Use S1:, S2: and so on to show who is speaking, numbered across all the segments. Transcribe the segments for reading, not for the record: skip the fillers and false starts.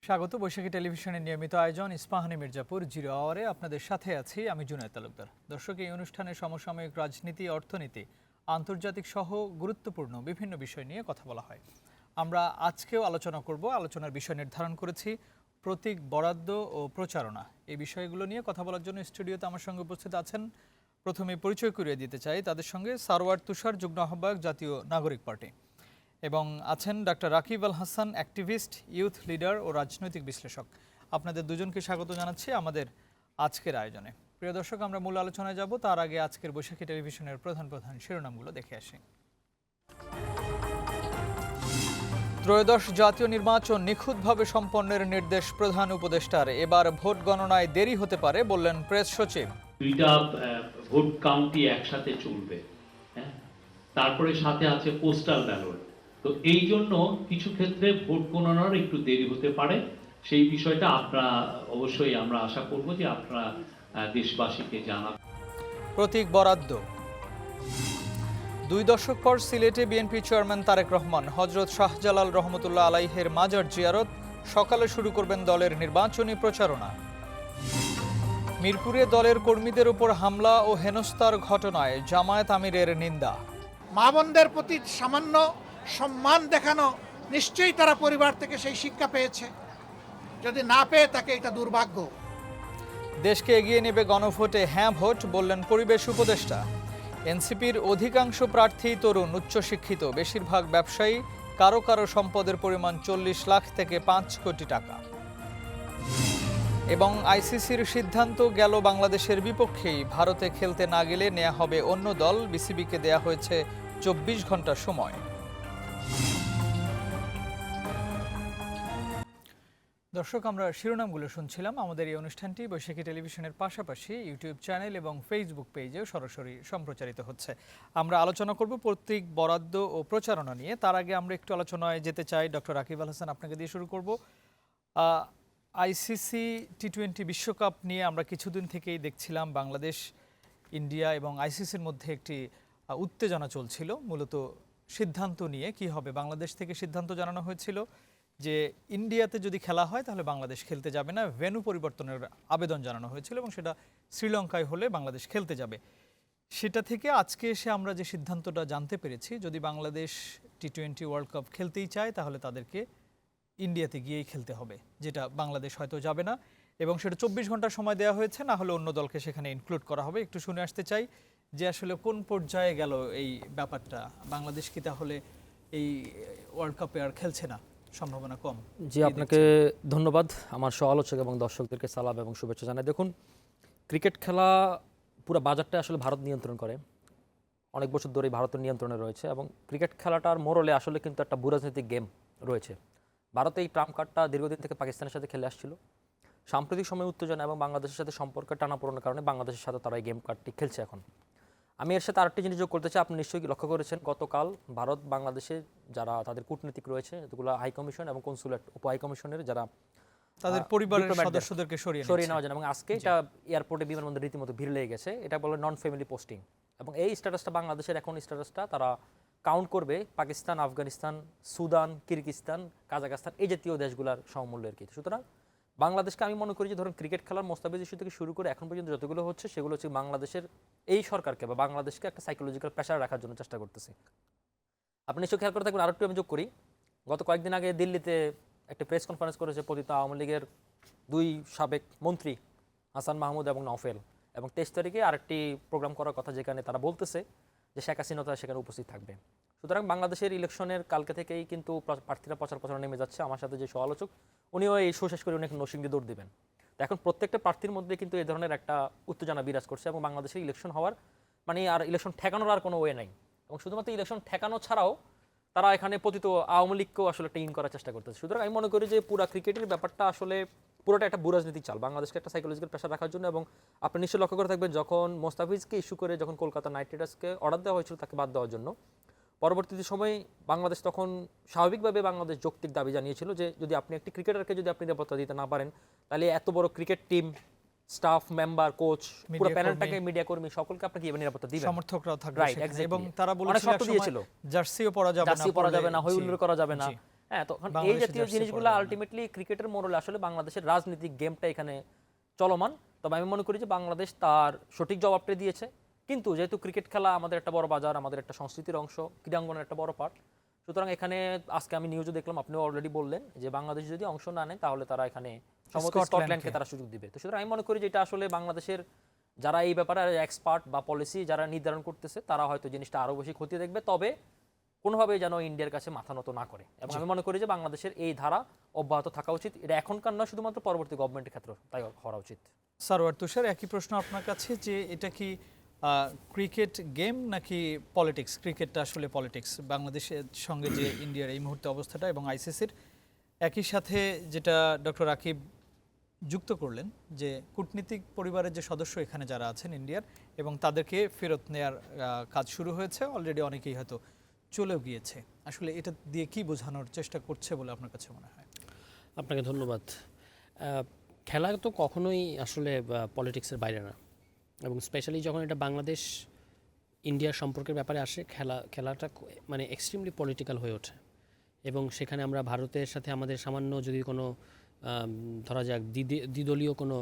S1: স্বাগত বৈশাখী টেলিভিশনের নিয়মিত আয়োজন ইস্পাহানি মির্জাপুর জিরো আওয়ারে আপনাদের সাথে আছি আমি জুনায়েদ তালুকদার। দর্শক, এই অনুষ্ঠানে সমসাময়িক রাজনীতি, অর্থনীতি, আন্তর্জাতিক সহ গুরুত্বপূর্ণ বিভিন্ন বিষয় নিয়ে কথা বলা হয়। আমরা আজকেও আলোচনা করব। আলোচনার বিষয় নির্ধারণ করেছি প্রতীক বরাদ্দ ও প্রচারণা। এই বিষয়গুলো নিয়ে কথা বলার জন্য স্টুডিওতে আমার সঙ্গে উপস্থিত আছেন, প্রথমে পরিচয় করিয়ে দিতে চাই তাদের সঙ্গে, সারওয়ার তুষার, যুগ্ম আহ্বায়ক, জাতীয় নাগরিক পার্টি, এবং আছেন doctor Rakib Al Hasan, activist, youth leader ও রাজনৈতিক বিশ্লেষক। আপনাদের দুজনকে স্বাগত জানাচ্ছি আমাদের আজকের আয়োজনে। প্রিয় দর্শক, আমরা মূল আলোচনায় যাব, তার আগে আজকের বৈশাখী টেলিভিশনের প্রধান প্রধান শিরোনামগুলো দেখে আসি। ত্রয়োদশ জাতীয় নির্বাচন নিখুঁতভাবে সম্পন্নের নির্দেশ প্রধান উপদেষ্টার। এবার ভোট গণনায় দেরি হতে পারে বললেন প্রেস সচিব।
S2: দুইটা ভোট কাউন্টি একসাথে চলবে, হ্যাঁ, তারপরে সাথে আছে পোস্টাল ব্যালট। তো এই জন্য কিছু ক্ষেত্রে ভোট গণনার একটু দেরি হতে পারে। সেই বিষয়টা আপনারা অবশ্যই আমরা আশা করব যে আপনারা দেশবাসীকে জানাবেন।
S1: প্রতীক বরাদ্দ। 2 দশক পর সিলেটে বিএনপি চেয়ারম্যান তারেক রহমান। হযরত শাহজালাল রহমতুল্লাহ আলাইহের মাজার জিয়ারত। সকালে শুরু করবেন দলের নির্বাচনী প্রচারণা। মিরপুরে দলের কর্মীদের উপর হামলা ও হেনস্থার ঘটনায় জামায়াত আমিরের নিন্দা।
S3: মা বোনদের প্রতি সামান্য সম্মান দেখানো, নিশ্চয়ই তারা পরিবার থেকে সেই শিক্ষা পেয়েছে, যদি না পেয়ে থাকে এটা দুর্ভাগ্য।
S1: দেশকে এগিয়ে নেবে গণভোটে হ্যাঁ ভোট বললেন পরিবেশ উপদেষ্টা। এনসিপির অধিকাংশ প্রার্থী তরুণ, উচ্চশিক্ষিত, বেশিরভাগ ব্যবসায়ী। কারো কারো সম্পদের পরিমাণ 40 লাখ থেকে 5 কোটি টাকা। এবং আইসিসির সিদ্ধান্ত গেল বাংলাদেশের বিপক্ষেই। ভারতে খেলতে না গেলে নেওয়া হবে অন্য দল। বিসিবিকে দেয়া হয়েছে 24 ঘন্টা সময়। দর্শক, আমরা শিরোনামগুলো শুনছিলাম। আমাদের এই অনুষ্ঠানটি বৈশাখী টেলিভিশনের পাশাপাশি ইউটিউব চ্যানেল এবং ফেসবুক পেজেও সরাসরি সম্প্রচারিত হচ্ছে। আমরা আলোচনা করব প্রতীক বরাদ্দ ও প্রচারণা নিয়ে। তার আগে আমরা একটু আলোচনায় যেতে চাই। ডক্টর রাকিব আল হাসান, আপনাকে দিয়ে শুরু করব। আইসিসি টি-20 বিশ্বকাপ নিয়ে আমরা কিছুদিন থেকেই দেখছিলাম বাংলাদেশ, ইন্ডিয়া এবং আইসিসির মধ্যে একটি উত্তেজনা চলছিল, মূলত সিদ্ধান্ত নিয়ে কি হবে। বাংলাদেশ থেকে সিদ্ধান্ত জানানো হয়েছিল যে ইন্ডিয়াতে যদি খেলা হয় তাহলে বাংলাদেশ খেলতে যাবে না। ভেন্যু পরিবর্তনের আবেদন জানানো হয়েছিল এবং সেটা শ্রীলঙ্কায় হলে বাংলাদেশ খেলতে যাবে। সেটা থেকে আজকে এসে আমরা যে সিদ্ধান্তটা জানতে পেরেছি, যদি বাংলাদেশ টি-20 ওয়ার্ল্ড কাপ খেলতেই চায় তাহলে তাদেরকে ইন্ডিয়াতে গিয়েই খেলতে হবে, যেটা বাংলাদেশ হয়তো যাবে না, এবং সেটা 24 ঘন্টা সময় দেওয়া হয়েছে, না হলে অন্য দলকে সেখানে ইনক্লুড করা হবে। একটু শুনে আসতে চাই যে আসলে কোন পর্যায়ে গেল এই ব্যাপারটা। বাংলাদেশ কি তাহলে এই ওয়ার্ল্ড কাপে আর খেলছে না, সম্ভাবনা কম?
S4: জি, আপনাকে ধন্যবাদ। আমার সহ-আলোচক এবং দর্শকদেরকে সালাম এবং শুভেচ্ছা জানাই। দেখুন, ক্রিকেট খেলা পুরো বাজারটা আসলে ভারত নিয়ন্ত্রণ করে, অনেক বছর ধরেই ভারতের নিয়ন্ত্রণে রয়েছে, এবং ক্রিকেট খেলাটার মোড়লে আসলে কিন্তু একটা ভূরাজনৈতিক গেম রয়েছে। ভারতে এই ট্রাম্প কার্ডটা দীর্ঘদিন থেকে পাকিস্তানের সাথে খেলে আসছিল। সাম্প্রতিক সময় উত্তেজনা এবং বাংলাদেশের সাথে সম্পর্কের টানাপোড়েনের কারণে বাংলাদেশের সাথে তারা এই গেম কার্ডটি খেলছে এখন। আমি এর সাথে আরেকটি জিনিস যোগ করতে চাই। আপনি নিশ্চয়ই লক্ষ্য করেছেন, গতকাল ভারত বাংলাদেশে যারা তাদের কূটনীতিক রয়েছে, এগুলো হাই কমিশন এবং কনসুলেট, উপ হাই কমিশনের যারা
S1: তাদের পরিবারের সদস্যদেরকে সরিয়ে
S4: নেওয়া যায়, এবং আজকে এটা এয়ারপোর্টে বিমানবন্দরে রীতিমতো ভিড় লেগে গেছে। এটা বলে নন ফ্যামিলি পোস্টিং, এবং এই স্ট্যাটাসটা বাংলাদেশের এখন স্ট্যাটাসটা তারা কাউন্ট করবে পাকিস্তান, আফগানিস্তান, সুদান, কিরগিস্তান, কাজাখস্তান, এই জাতীয় দেশগুলোর সমমূল্যের কি। সুতরাং বাংলাদেশকে আমি মনে করি যে ধরুন ক্রিকেট খেলার মোস্তাফিজ ইস্যু থেকে শুরু করে এখন পর্যন্ত যতগুলো হচ্ছে সেগুলো হচ্ছে বাংলাদেশের এই সরকারকে বা বাংলাদেশকে একটা সাইকোলজিক্যাল প্রেশার রাখার জন্য চেষ্টা করতেছে। আপনি নিশ্চয়ই খেয়াল করে থাকবেন, আরেকটু আমি যোগ করি, গত কয়েকদিন আগে দিল্লিতে একটা প্রেস কনফারেন্স করেছে পতিত আওয়ামী লীগের 2 সাবেক মন্ত্রী হাসান মাহমুদ এবং নওফেল, এবং 23 তারিখে আরেকটি প্রোগ্রাম করার কথা, যেখানে তারা বলতেছে যে শেখ হাসিনা সেখানে উপস্থিত থাকবে। সুতরাং বাংলাদেশের ইলেকশনের কালকে থেকেই কিন্তু প্রার্থীরা প্রচার নেমে যাচ্ছে। আমার সাথে যে সহ-আলোচক, উনিও এই শো শেষ করে উনি নরসিংদী দৌড় দেবেন। তো এখন প্রত্যেকটা প্রার্থীর মধ্যে কিন্তু এই ধরনের একটা উত্তেজনা বিরাজ করছে, এবং বাংলাদেশের ইলেকশন হওয়ার মানে আর ইলেকশন ঠেকানোর আর কোনো ওয়ে নাই। এবং শুধুমাত্র ইলেকশন ঠেকানো ছাড়াও তারা এখানে পতিত আওয়ামী লীগকেও আসলে একটা ইন করার চেষ্টা করতেছে। সুতরাং আমি মনে করি যে পুরা ক্রিকেটের ব্যাপারটা আসলে পুরোটা একটা ভূরাজনীতিক চাল, বাংলাদেশকে একটা সাইকোলজিক্যাল প্রেশার রাখার জন্য। এবং আপনি নিশ্চয়ই লক্ষ্য করে থাকবেন, যখন মোস্তাফিজকে ইস্যু করে যখন কলকাতা নাইট রাইডার্সকে অর্ডার দেওয়া হয়েছিল তাকে বাদ দেওয়ার জন্য, পরবর্তী সময় বাংলাদেশ তখন স্বাভাবিকভাবে বাংলাদেশ যৌক্তিক দাবি জানিয়েছিল যে যদি আপনি একটি ক্রিকেটারকে যদি আপনি নিরাপত্তা দিতে না পারেন, তাহলে এত বড় cricket team, staff member, coach, পুরো প্যানেলটাকে, মিডিয়া কর্মী সকলকে আপনি কিভাবে নিরাপত্তা দিবেন?
S1: সমর্থকরাও থাকবে সেখানে, এবং তারা বলেছিল জার্সিও পরা যাবে না,
S4: হই হুল্লোড় করা যাবে না। হ্যাঁ, তখন এই
S1: বাংলাদেশে
S4: জাতীয়
S1: জার্সি
S4: জিনিসগুলো
S1: পরা যাবে না।
S4: আলটিমেটলি ক্রিকেটের মোড়লে আসলে বাংলাদেশের রাজনৈতিক গেমটা এখানে চলমান। তবে আমি মনে করি যে বাংলাদেশ তার সঠিক জবাবটা দিয়েছে, কিন্তু যেহেতু ক্রিকেট খেলা আমাদের একটা বড় বাজার, আমাদের একটা সংস্কৃতির অংশ, ক্রীড়াঙ্গনের একটা বড় পার্ট, সুতরাং এখানে আজকে আমি নিউজে দেখলাম, আপনিও অলরেডি বললেন যে বাংলাদেশ যদি অংশ না নেয় তাহলে তারা এখানে সম্ভবত স্কটল্যান্ডকে তারা সুযোগ দিবে। তো সুতরাং আমি মনে করি যে এটা আসলে বাংলাদেশের যারা এই ব্যাপারে এক্সপার্ট বা পলিসি যারা নির্ধারণ করতেছে তারা হয়তো জিনিসটা আরো বেশি খতিয়ে দেখবে, তবে কোনোভাবেই যেন ইন্ডিয়ার কাছে মাথা নত না করে। এবং আমি মনে করি যে বাংলাদেশের এই ধারা অব্যাহত থাকা উচিত। এটা এখনকার নয়, শুধুমাত্র পরবর্তী গভর্নমেন্টের ক্ষেত্রে তাই হওয়া উচিত।
S1: সারোয়ার তুষার, একই প্রশ্ন আপনার কাছে, যে এটা কি ক্রিকেট গেম নাকি পলিটিক্স? ক্রিকেটটা আসলে পলিটিক্স, বাংলাদেশের সঙ্গে যে ইন্ডিয়ার এই মুহূর্তে অবস্থাটা এবং আইসিসির, একই সাথে যেটা ডক্টর রাকিব যুক্ত করলেন যে কূটনীতিক পরিবারের যে সদস্য এখানে যারা আছেন ইন্ডিয়ার, এবং তাদেরকে ফেরত নেয়ার কাজ শুরু হয়েছে, অলরেডি অনেকেই হয়তো চলেও গিয়েছে। আসলে এটা দিয়ে কি বোঝানোর চেষ্টা করছে বলে আপনার কাছে মনে হয়?
S5: আপনাকে ধন্যবাদ। খেলা তো কখনোই আসলে পলিটিক্সের বাইরে না, এবং স্পেশালি যখন এটা বাংলাদেশ ইন্ডিয়ার সম্পর্কের ব্যাপারে আসে, খেলাটা মানে এক্সট্রিমলি পলিটিক্যাল হয়ে ওঠে। এবং সেখানে আমরা ভারতের সাথে আমাদের সামান্য যদি কোনো ধরা যাক দ্বিদলীয় কোনো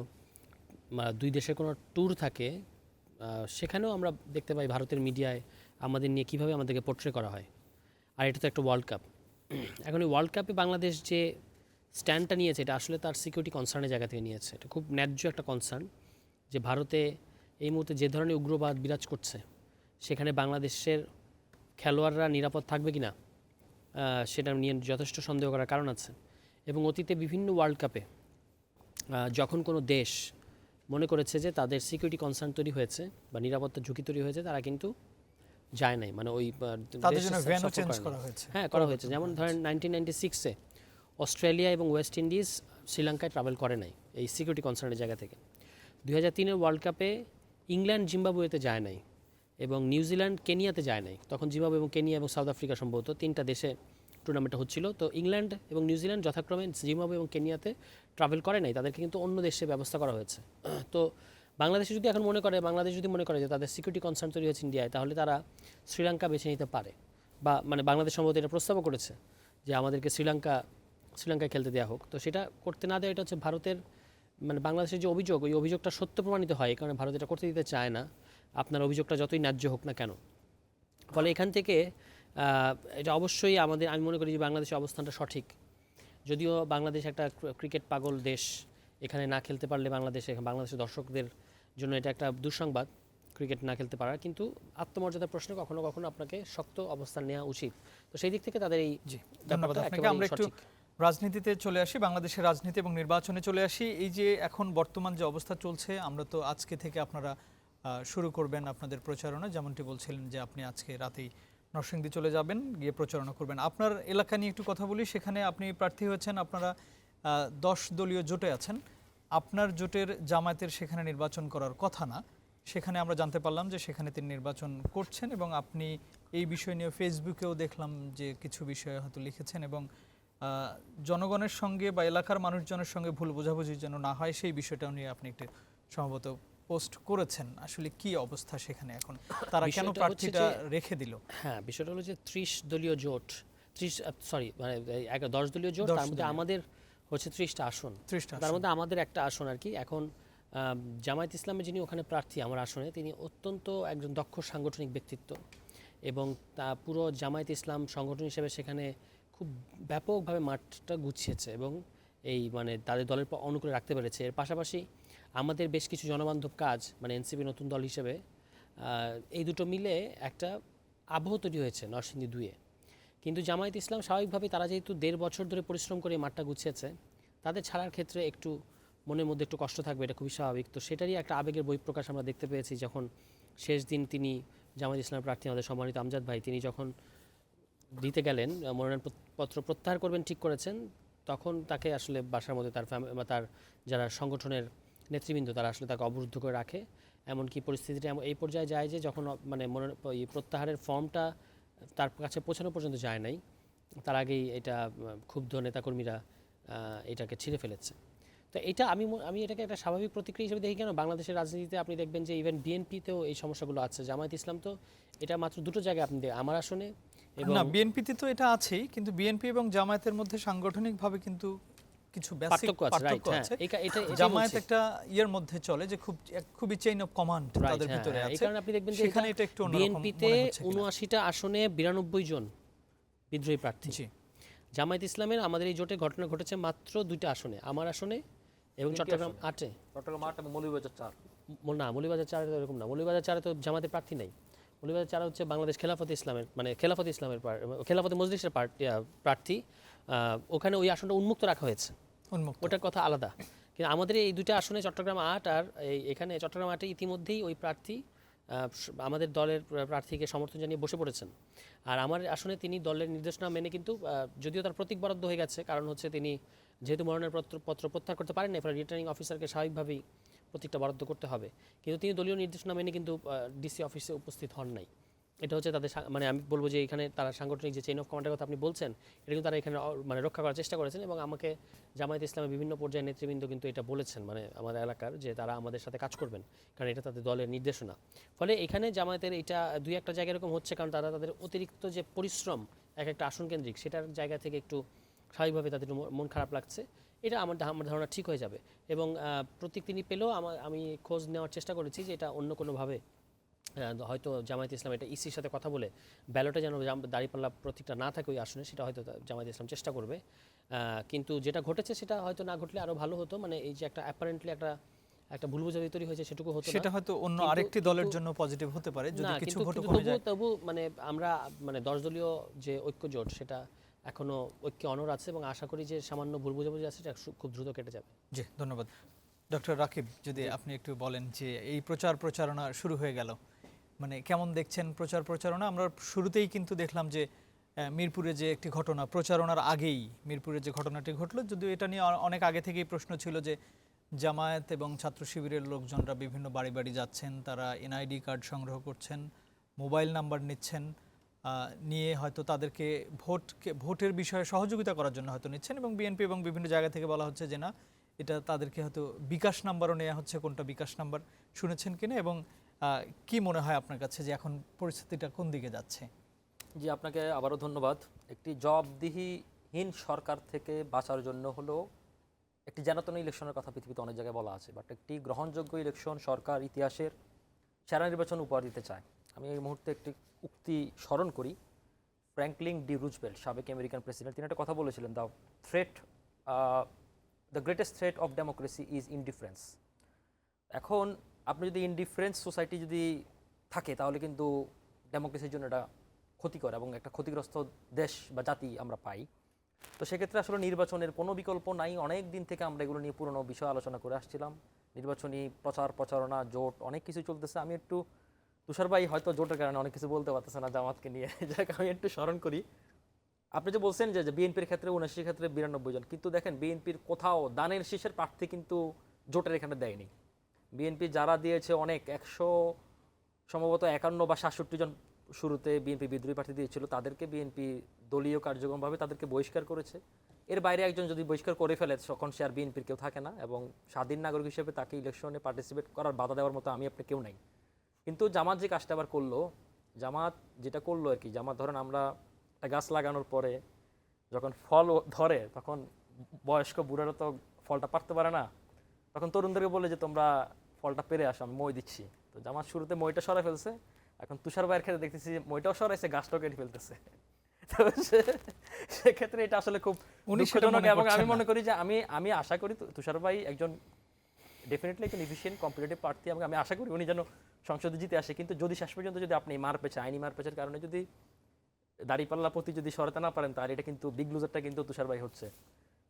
S5: দুই দেশের কোনো ট্যুর থাকে, সেখানেও আমরা দেখতে পাই ভারতের মিডিয়ায় আমাদের নিয়ে কীভাবে আমাদেরকে পোট্রে করা হয়। আর এটা তো একটা ওয়ার্ল্ড কাপ। এখন এই ওয়ার্ল্ড কাপে বাংলাদেশ যে স্ট্যান্ডটা নিয়েছে, এটা আসলে তার সিকিউরিটি কনসার্নের জায়গা থেকে নিয়েছে। এটা খুব ন্যায্য একটা কনসার্ন যে ভারতে এই মুহূর্তে যে ধরনের উগ্রবাদ বিরাজ করছে, সেখানে বাংলাদেশের খেলোয়াড়রা নিরাপদ থাকবে কি না সেটা নিয়ে যথেষ্ট সন্দেহ করার কারণ আছে। এবং অতীতে বিভিন্ন ওয়ার্ল্ড কাপে যখন কোনো দেশ মনে করেছে যে তাদের সিকিউরিটি কনসার্ন তৈরি হয়েছে বা নিরাপত্তা ঝুঁকি তৈরি হয়েছে, তারা কিন্তু যায় নাই, মানে ওই
S1: তাদের জন্য ভেন্যু চেঞ্জ করা হয়েছে।
S5: হ্যাঁ, করা হয়েছে। যেমন ধরেন 1996-এ অস্ট্রেলিয়া এবং ওয়েস্ট ইন্ডিজ শ্রীলঙ্কায় ট্রাভেল করে নাই এই সিকিউরিটি কনসার্নের জায়গা থেকে। 2003-এর ওয়ার্ল্ড কাপে ইংল্যান্ড জিম্বাবুয়েতে যায় নাই এবং নিউজিল্যান্ড কেনিয়াতে যায় নাই। তখন জিম্বাবুয়ে এবং কেনিয়া এবং সাউথ আফ্রিকা সম্ভবত তিনটা দেশে টুর্নামেন্টটা হচ্ছিল। তো ইংল্যান্ড এবং নিউজিল্যান্ড যথাক্রমে জিম্বাবুয়ে এবং কেনিয়াতে ট্রাভেল করে নাই, তাদেরকে কিন্তু অন্য দেশে ব্যবস্থা করা হয়েছে। তো বাংলাদেশ যদি এখন মনে করে যে তাদের সিকিউরিটি কনসার্ন তৈরি হয়েছে ইন্ডিয়ায়, তাহলে তারা শ্রীলঙ্কা বেছে নিতে পারে, বা মানে বাংলাদেশ সম্ভবত এটা প্রস্তাবও করেছে যে আমাদেরকে শ্রীলঙ্কায় খেলতে দেওয়া হোক। তো সেটা করতে না দেওয়া, এটা হচ্ছে ভারতের মানে বাংলাদেশের যে অভিযোগ, ওই অভিযোগটা সত্য প্রমাণিত হয়, এই কারণে ভারত এটা করতে দিতে চায় না, আপনার অভিযোগটা যতই ন্যায্য হোক না কেন। ফলে এখান থেকে এটা অবশ্যই আমি মনে করি যে বাংলাদেশের অবস্থানটা সঠিক। যদিও বাংলাদেশ একটা ক্রিকেট পাগল দেশ, এখানে না খেলতে পারলে বাংলাদেশের দর্শকদের জন্য এটা একটা দুঃসংবাদ ক্রিকেট না খেলতে পারার, কিন্তু আত্মমর্যাদার প্রশ্নে কখনো কখনো আপনাকে শক্ত অবস্থান নেওয়া উচিত। তো সেই দিক থেকে তাদের এই
S1: ধন্যবাদ আপনাকে। আমরা একটু রাজনীতিতে চলে আসি, বাংলাদেশের রাজনীতি এবং নির্বাচনে চলে আসি। এই যে এখন বর্তমান যে অবস্থা চলছে, আমরা তো আজকে থেকে আপনারা শুরু করবেন আপনাদের প্রচারণা, যেমনটি বলছিলেন যে আপনি আজকে রাতেই নরসিংদী চলে যাবেন, গিয়ে প্রচারণা করবেন। আপনার এলাকা নিয়ে একটু কথা বলি। সেখানে আপনি প্রার্থী হয়েছেন, আপনারা 10 দলীয় জোটে আছেন। আপনার জোটের জামায়াতের সেখানে নির্বাচন করার কথা না, সেখানে আমরা জানতে পারলাম যে সেখানে তিনি নির্বাচন করছেন, এবং আপনি এই বিষয় নিয়ে ফেসবুকেও দেখলাম যে কিছু বিষয়ে হয়তো লিখেছেন, এবং জনগণের সঙ্গে বা এলাকার মানুষজনের সঙ্গে ভুল বোঝাবুঝি যেন না হয় সেই বিষয়টাও নিয়ে আপনি একটু সম্ভবত পোস্ট করেছেন। আসলে কি অবস্থা সেখানে এখন, তারা কেন প্রার্থীটা রেখে দিল?
S5: হ্যাঁ, বিষয়টা হলো যে 30 দলীয় জোট, 10 দলীয় জোট, তার মধ্যে আমাদের হচ্ছে 30টা আসন, তার মধ্যে আমাদের একটা আসন আর কি। এখন জামায়াত ইসলামে যিনি ওখানে প্রার্থী আমার আসনে, তিনি অত্যন্ত একজন দক্ষ সাংগঠনিক ব্যক্তিত্ব, এবং তা পুরো জামায়াত ইসলাম সংগঠন হিসেবে সেখানে খুব ব্যাপকভাবে মাঠটা গুছিয়েছে এবং এই মানে তাদের দলের অনুকূলে রাখতে পেরেছে। এর পাশাপাশি আমাদের বেশ কিছু জনবান্ধব কাজ, মানে এনসিপি নতুন দল হিসেবে এই দুটো মিলে একটা আবহ তৈরি হয়েছে নরসিংদী 2-এ। কিন্তু জামায়াত ইসলাম স্বাভাবিকভাবেই তারা যেহেতু 1.5 বছর ধরে পরিশ্রম করে মাঠটা গুছিয়েছে, তাদের ছাড়ার ক্ষেত্রে একটু মনের মধ্যে একটু কষ্ট থাকবে, এটা খুবই স্বাভাবিক। তো সেটারই একটা আবেগের বহিঃপ্রকাশ আমরা দেখতে পেয়েছি যখন শেষ দিন তিনি জামায়াত ইসলামের প্রার্থী আমাদের সম্মানিত আমজাদ ভাই, তিনি যখন দিতে গেলেন মনোনয়নপত্র প্রত্যাহার করবেন ঠিক করেছেন, তখন তাকে আসলে বাসার মধ্যে তার যারা সংগঠনের নেতৃবৃন্দ তারা আসলে তাকে অবরুদ্ধ করে রাখে। এমনকি পরিস্থিতিটা এই পর্যায়ে যায় যে যখন মানে প্রত্যাহারের ফর্মটা তার কাছে পৌঁছানো পর্যন্ত যায় নাই, তার আগেই এটা ক্ষুব্ধ নেতাকর্মীরা এটাকে ছিঁড়ে ফেলেছে। তো এটা আমি এটাকে একটা স্বাভাবিক প্রতিক্রিয়া হিসেবে দেখি। কেন বাংলাদেশের রাজনীতিতে আপনি দেখবেন যে ইভেন বিএনপিতেও এই সমস্যাগুলো আছে। জামায়াত ইসলাম তো এটা মাত্র 2টো জায়গায় আপনি আমার আসনে এবং
S1: না, বিএনপিতে তো এটা আছেই, কিন্তু বিএনপি এবং জামায়াতের মধ্যে সাংগঠনিকভাবে কিন্তু কিছু বেসিক
S5: পার্থক্য আছে,
S1: পার্থক্য
S5: right,
S1: আছে।
S5: হ্যাঁ, এটাই
S1: জামায়াত
S5: বলছি।
S1: একটা ইয়ের মধ্যে চলে যে খুবই চেইন অফ কমান্ড তাদের ভিতরে
S5: এই
S1: আছে।
S5: কারণে আপনি দেখবেন যে
S1: সেখানে এটা একটু অন্যরকম
S5: বিএনপিতে
S1: মনে হচ্ছে কিনা।
S5: ৭৯টা আসনে 92 জন বিদ্রোহী প্রার্থী।
S1: জি,
S5: জামায়াত ইসলামের আমাদের এই জোটে ঘটনা ঘটেছে মাত্র 2টা আসনে, আমার আসনে এবং চট্টগ্রাম 8-এ।
S4: চট্টগ্রাম 8 এবং মৌলভীবাজার 4।
S5: না, মৌলভীবাজার 4 এরকম না, মৌলভীবাজার 4 তো জামাতের প্রার্থী নাই। মৌলভীবাজার 4 হচ্ছে বাংলাদেশ খেলাফতে ইসলামের, মানে খেলাফতে ইসলামের খেলাফতে মজলিসের প্রার্থী। ওখানে ওই আসনটা উন্মুক্ত রাখা হয়েছে,
S1: উন্মুক্ত।
S5: ওটার কথা আলাদা। কিন্তু আমাদের এই 2টা আসনে চট্টগ্রাম 8 আর এখানে চট্টগ্রাম 8-এ ইতিমধ্যেই ওই প্রার্থী আমাদের দলের প্রার্থীকে সমর্থন জানিয়ে বসে পড়েছেন। আর আমার আসনে তিনি দলের নির্দেশনা মেনে কিন্তু যদিও তার প্রতীক বরাদ্দ হয়ে গেছে, কারণ হচ্ছে তিনি যেহেতু মনোনয়ন পত্র প্রত্যাহার করতে পারেন না, ফলে রিটার্নিং অফিসারকে স্বাভাবিকভাবেই প্রতীকটা বরাদ্দ করতে হবে। কিন্তু তিনি দলীয় নির্দেশনা মেনে কিন্তু ডিসি অফিসে উপস্থিত হন নাই। এটা হচ্ছে তাদের মানে আমি বলবো যে এখানে তারা সাংগঠনিক যে চেইন অফ কমান্ডের কথা আপনি বলছেন, এটা কিন্তু তারা এখানে মানে রক্ষা করার চেষ্টা করেছেন। এবং আমাকে জামায়াত ইসলামের বিভিন্ন পর্যায়ের নেতৃবৃন্দ কিন্তু এটা বলেছেন, মানে আমাদের এলাকার, যে তারা আমাদের সাথে কাজ করবেন, কারণ এটা তাদের দলের নির্দেশনা। ফলে এখানে জামায়াতের এটা 2-1টা জায়গা এরকম হচ্ছে, কারণ তারা তাদের অতিরিক্ত যে পরিশ্রম এক একটা আসন কেন্দ্রিক, সেটার জায়গা থেকে একটু স্বাভাবিকভাবে তাদের মন খারাপ লাগছে। এটা আমার ধারণা ঠিক হয়ে যাবে। এবং প্রতীক তিনি পেলেও আমি খোঁজ নেওয়ার চেষ্টা করেছি যে এটা অন্য কোনোভাবে হয়তো জামায়াত ইসলাম এটা ইসির সাথে কথা বলে ব্যালটে যেন দাঁড়িপাল্লা প্রতীকটা না থাকে ওই আসনে, সেটা হয়তো জামায়াত ইসলাম চেষ্টা করবে। কিন্তু যেটা ঘটেছে সেটা হয়তো না ঘটলে আরও ভালো হতো, মানে এই যে একটা অ্যাপারেন্টলি একটা ভুল বোঝাবুঝি তৈরি হয়েছে সেটুকু হতো না।
S1: সেটা হয়তো অন্য আরেকটি দলের জন্য পজিটিভ হতে পারে যদি
S5: না,
S1: কিছু
S5: কিন্তু
S1: ভোট কমে যায়।
S5: তবু মানে আমরা মানে 10 দলীয় যে ঐক্য জোট, সেটা এখনো ঐক্যে অনড় আছে এবং আশা করি যে সামান্য ভুল বোঝাবুঝি আছে সেটা খুব দ্রুত কেটে যাবে।
S1: জি, ধন্যবাদ। ডক্টর রাকিব, যদি আপনি একটু বলেন যে এই প্রচারণা শুরু হয়ে গেল, মানে কেমন দেখছেন প্রচারণা? আমরা শুরুতেই কিন্তু দেখলাম যে মিরপুরে যে একটি ঘটনা, প্রচারণার আগেই মিরপুরে যে ঘটনাটি ঘটলো, যদিও এটা নিয়ে অনেক আগে থেকেই প্রশ্ন ছিল যে জামায়াত এবং ছাত্র শিবিরের লোকজনরা বিভিন্ন বাড়ি বাড়ি যাচ্ছেন, তারা এনআইডি কার্ড সংগ্রহ করছেন, মোবাইল নাম্বার নিচ্ছেন, নিয়ে হয়তো তাদেরকে ভোটের বিষয়ে সহযোগিতা করার জন্য হয়তো নিচ্ছেন, এবং বিএনপি এবং বিভিন্ন জায়গা থেকে বলা হচ্ছে যে না, এটা তাদেরকে হয়তো বিকাশ নাম্বারও নেওয়া হচ্ছে। কোনটা বিকাশ নাম্বার শুনেছেন কিনা, এবং কি মনে হয় আপনার কাছে যে এখন পরিস্থিতিটা কোন দিকে যাচ্ছে?
S4: জি, আপনাকে আবারও ধন্যবাদ। একটি জবাবদিহিহীন সরকার থেকে বাঁচার জন্য হলো একটি জনাতন ইলেকশনের কথা পৃথিবীতে অনেক জায়গায় বলা আছে, বাট একটি গ্রহণযোগ্য ইলেকশন সরকার ইতিহাসের সেরা নির্বাচন উপহার দিতে চায়। আমি এই মুহূর্তে একটি উক্তি স্মরণ করি। ফ্র্যাঙ্কলিন ডি রুজভেল্ট, সাবেক আমেরিকান প্রেসিডেন্ট, তিনি একটা কথা বলেছিলেন, the greatest threat of democracy is indifference. এখন আপনি যদি ইনডিফারেন্স সোসাইটি যদি থাকে, তাহলে কিন্তু ডেমোক্রেসির জন্য এটা ক্ষতিকর এবং একটা ক্ষতিগ্রস্ত দেশ বা জাতি আমরা পাই। তো সেক্ষেত্রে আসলে নির্বাচনের কোনো বিকল্প নাই। অনেক দিন থেকে আমরা এগুলো নিয়ে পুরনো বিষয় আলোচনা করে আসছিলাম। নির্বাচনী প্রচারণা, জোট, অনেক কিছু চলতেছে। আমি একটু, তুষার ভাই হয়তো জোটের কারণে অনেক কিছু বলতে পারতেছে না জামাতকে নিয়ে, যাকে আমি একটু স্মরণ করি। আপনি যে বলছেন যে বিএনপির ক্ষেত্রে 79 ক্ষেত্রে 92 জন, কিন্তু দেখেন বিএনপির কোথাও দানের শীষের প্রার্থী কিন্তু জোটের এখানে দেয়নি। বিএনপি যারা দিয়েছে অনেক, 100 সম্ভবত 51 বা 67 জন শুরুতে বিএনপি বিদ্রোহী প্রার্থী দিয়েছিল, তাদেরকে বিএনপি দলীয় কার্যক্রমভাবে তাদেরকে বহিষ্কার করেছে। এর বাইরে একজন যদি বহিষ্কার করে ফেলে, তখন সে আর বিএনপির কেউ থাকে না, এবং স্বাধীন নাগরিক হিসেবে তাকে ইলেকশনে পার্টিসিপেট করার বাধা দেওয়ার মতো আমি আপনি কেউ নাই। কিন্তু জামাত যে কাজটা আবার করলো, জামাত যেটা করলো আর কি, জামাত ধরেন আমরা একটা গাছ লাগানোর পরে যখন ফল ধরে, তখন বয়স্ক বুড়ারা তো ফলটা পারতে পারে না, তখন তরুণদেরকে বলে যে তোমরা ফলটা পেরে আসো, আমি মই দিচ্ছি। তো জামাত শুরুতে মইটা সরাই ফেলছে, এখন তুষার ভাইয়ের ক্ষেত্রে দেখতেছি মইটাও সরাইছে, গাছটাও কেটে ফেলতেছে। তো সেক্ষেত্রে এটা আসলে খুব দুঃখজনক। এবং আমি মনে করি যে আমি আশা করি তুষার ভাই একজন ডেফিনেটলি একজন এফিশিয়েন্ট কম্পিটিটিভ প্রার্থী, এবং আমি আশা করি উনি যেন সংসদে জিতে আসে। কিন্তু যদি শেষ পর্যন্ত যদি আপনি আইনি মারপেচের কারণে যদি দাঁড়িপাল্লা প্রতি যদি সরাতে না পারেন, তাহলে এটা কিন্তু বিগ লুজারটা কিন্তু তুষার ভাই হচ্ছে।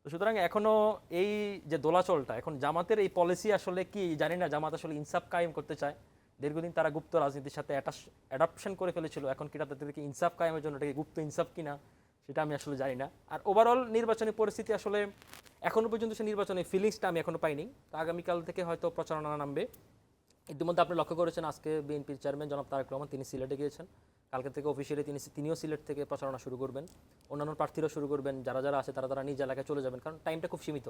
S4: তো সুতরাং এখনো এই যে দোলাচলটা, এখন জামাতের এই পলিসি আসলে কি জানি না। জামাত আসলে ইনসাফ কায়েম করতে চায়। দীর্ঘদিন তারা গুপ্ত রাজনীতির সাথে অ্যাডাপশন করে ফেলেছিল, এখন কিনা তাদেরকে ইনসাফ কায়েমের জন্য এটাকে গুপ্ত ইনসাফ কিনা সেটা আমি আসলে জানি না। আর ওভারঅল নির্বাচনী পরিস্থিতি আসলে এখনো পর্যন্ত সে নির্বাচনের ফিলিংসটা আমি এখনো পাইনি। তো আগামীকাল থেকে হয়তো প্রচারণা নামবে। ইতিমধ্যে আপনি লক্ষ্য করেছেন আজকে বিএনপির চেয়ারম্যান জনাব তারেক রহমান তিনি সিলেটে গিয়েছেন। কালকে থেকে অফিসিয়ালি তিনিও সিলেট থেকে প্রচারণা শুরু করবেন, অন্যান্য প্রার্থীরাও শুরু করবেন। যারা আছে তারা নিজ এলাকায় চলে যাবেন, কারণ টাইমটা খুব সীমিত।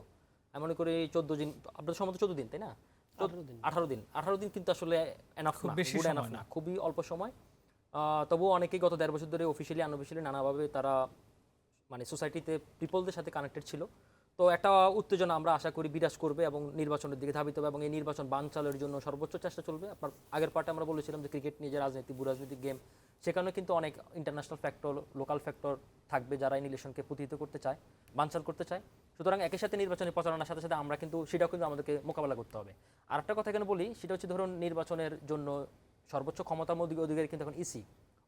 S4: আমি মনে করি 14 দিন, আপনাদের সম্ভবত 14 দিন, তাই না? 18 দিন কিন্তু আসলে এনাফ না, খুবই অল্প সময়। তবুও অনেকেই গত 1.5 বছর ধরে অফিসিয়ালি আনঅফিসিয়ালি নানাভাবে তারা মানে সোসাইটিতে পিপলদের সাথে কানেক্টেড ছিল। তো একটা উত্তেজনা আমরা আশা করি বিরাজ করবে এবং নির্বাচনের দিকে ধাবিত হবে এবং এই নির্বাচন বানচালের জন্য সর্বোচ্চ চেষ্টা চলবে। আপনার আগের পার্টে আমরা বলেছিলাম যে ক্রিকেট নিয়ে যে রাজনীতি ভূরাজনৈতিক গেম, সেখানে কিন্তু অনেক ইন্টারন্যাশনাল ফ্যাক্টর, লোকাল ফ্যাক্টর থাকবে যারা এই ইলেকশনকে প্রতিহিত করতে চায়, বানচাল করতে চায়। সুতরাং একই সাথে নির্বাচনী প্রচারণার সাথে সাথে আমরা কিন্তু সেটাও কিন্তু আমাদেরকে মোকাবেলা করতে হবে। আর একটা কথা এখানে বলি, সেটা হচ্ছে ধরুন নির্বাচনের জন্য সর্বোচ্চ ক্ষমতার অধিকারী কিন্তু এখন ইসি,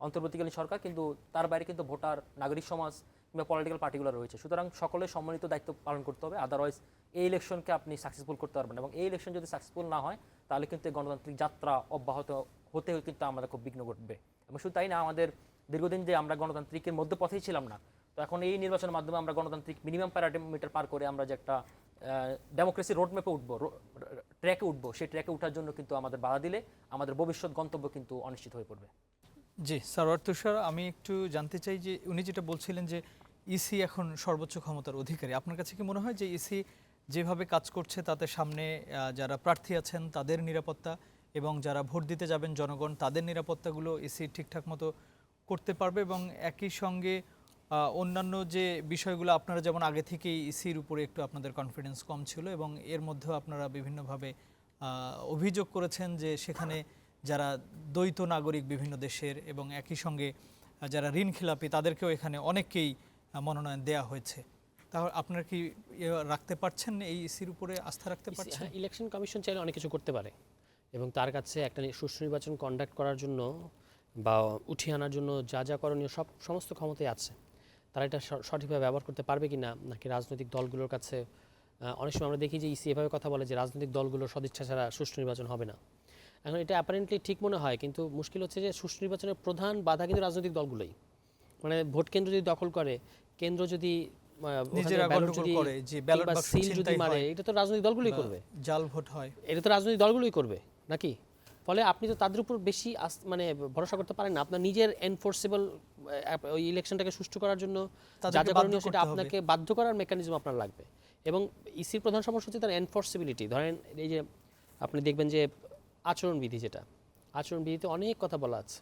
S4: অন্তর্বর্তীকালীন সরকার, কিন্তু তার বাইরে কিন্তু ভোটার, নাগরিক সমাজ কিংবা পলিটিক্যাল পার্টিগুলো রয়েছে। সুতরাং সকলের সম্মিলিত দায়িত্ব পালন করতে হবে, আদারওয়াইজ এই ইলেকশনকে আপনি সাকসেসফুল করতে পারবেন এবং এই ইলেকশন যদি সাকসেসফুল না হয় তাহলে কিন্তু এই গণতান্ত্রিক যাত্রা অব্যাহত হতে কিন্তু আমাদের খুব বিঘ্ন ঘটবে। এবং শুধু তাই না, আমাদের দীর্ঘদিন যে আমরা গণতান্ত্রিকের মধ্যে পথেই ছিলাম না, তো এখন এই নির্বাচনের মাধ্যমে আমরা গণতান্ত্রিক মিনিমাম প্যারামিটার পার করে আমরা যে একটা ডেমোক্রেসি রোডম্যাপে উঠবো, ট্র্যাকে উঠবো, সেই ট্র্যাকে ওঠার জন্য কিন্তু আমাদের বাধা দিলে আমাদের ভবিষ্যৎ গন্তব্য কিন্তু অনিশ্চিত হয়ে পড়বে।
S1: জি সারোয়ার তুষার, আমি একটু জানতে চাই যে উনি যেটা বলছিলেন যে ইসি এখন সর্বোচ্চ ক্ষমতার অধিকারী, আপনার কাছে কি মনে হয় যে ইসি যেভাবে কাজ করছে তাতে সামনে যারা প্রার্থী আছেন তাদের নিরাপত্তা এবং যারা ভোট দিতে যাবেন জনগণ তাদের নিরাপত্তাগুলো ইসি ঠিকঠাক মতো করতে পারবে? এবং একই সঙ্গে অন্যান্য যে বিষয়গুলো আপনারা যেমন আগে থেকেই ইসির উপরে একটু আপনাদের কনফিডেন্স কম ছিল এবং এর মধ্যেও আপনারা বিভিন্নভাবে অভিযোগ করেছেন যে সেখানে যারা দ্বৈত নাগরিক বিভিন্ন দেশের এবং একই সঙ্গে যারা ঋণ খেলাপি তাদেরকেও এখানে অনেককেই মনোনয়ন দেয়া হয়েছে, তাহলে আপনারা কি রাখতে পারছেন, এই ইসির উপরে আস্থা রাখতে পারছেন?
S5: ইলেকশন কমিশন চাইলে অনেক কিছু করতে পারে এবং তার কাছে একটা সুষ্ঠু নির্বাচন কন্ডাক্ট করার জন্য বা উঠিয়ে আনার জন্য যা যা করণীয় সমস্ত ক্ষমতাই আছে। তারা এটা সঠিকভাবে ব্যবহার করতে পারবে কি না, নাকি রাজনৈতিক দলগুলোর কাছে অনেক সময় আমরা দেখি যে ইসি এভাবে কথা বলে যে রাজনৈতিক দলগুলোর সদিচ্ছা ছাড়া সুষ্ঠু নির্বাচন হবে না। এখন এটা অ্যাপারেন্টলি ঠিক মনে হয়, কিন্তু মুশকিল হচ্ছে যে সুষ্ঠু নির্বাচনের প্রধান বাধা কিন্তু রাজনৈতিক দলগুলোই। মানে ভোট কেন্দ্র যদি দখল করে, কেন্দ্র যদি সিল যদি মারে, এটা তো রাজনৈতিক দলগুলোই করবে,
S1: জাল ভোট হয়,
S5: এটা তো রাজনৈতিক দলগুলোই করবে নাকি? ফলে আপনি তো তাদের উপর বেশি মানে ভরসা করতে পারেন না। আপনার নিজের এনফোর্সেবল ওই ইলেকশনটাকে সুষ্ঠু করার জন্য যা যা করণীয় সেটা আপনাকে বাধ্য করার মেকানিজম আপনার লাগবে। এবং ইসির প্রধান সমস্যা হচ্ছে তার এনফোর্সিবিলিটি। ধরেন এই যে আপনি দেখবেন যে আচরণবিধি, যেটা আচরণবিধিতে অনেক কথা বলা আছে।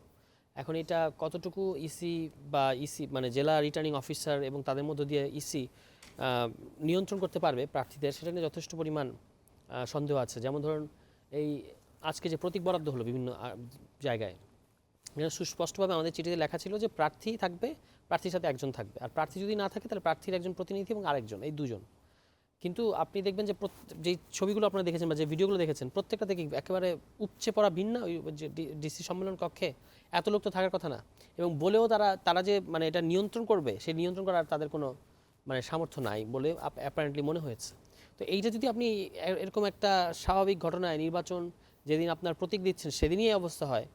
S5: এখন এটা কতটুকু ইসি বা ইসি মানে জেলা রিটার্নিং অফিসার এবং তাদের মধ্য দিয়ে ইসি নিয়ন্ত্রণ করতে পারবে প্রার্থীদের, সেটা নিয়ে যথেষ্ট পরিমাণ সন্দেহ আছে। যেমন ধরুন এই আজকে যে প্রতীক বরাদ্দ হলো বিভিন্ন জায়গায়, সুস্পষ্টভাবে আমাদের চিঠিতে লেখা ছিল যে প্রার্থী থাকবে, প্রার্থীর সাথে একজন থাকবে, আর প্রার্থী যদি না থাকে তাহলে প্রার্থীর একজন প্রতিনিধি এবং আরেকজন, এই দুজন। কিন্তু আপনি দেখবেন যে যেই ছবিগুলো আপনারা দেখেছেন বা যে ভিডিওগুলো দেখেছেন, প্রত্যেকটা থেকে একেবারে উপচে পড়া ভিন্ন। ওই যে ডিসি সম্মেলন কক্ষে এত লোক তো থাকার কথা না, এবং বলেও তারা যে মানে এটা নিয়ন্ত্রণ করবে, সেই নিয়ন্ত্রণ করার তাদের কোনো মানে সামর্থ্য নাই বলে অ্যাপারেন্টলি মনে হয়েছে। তো এইটা যদি আপনি এরকম একটা স্বাভাবিক ঘটনায়, নির্বাচন যেদিন আপনার প্রতীক দিচ্ছেন সেদিনই এই অবস্থা হয়,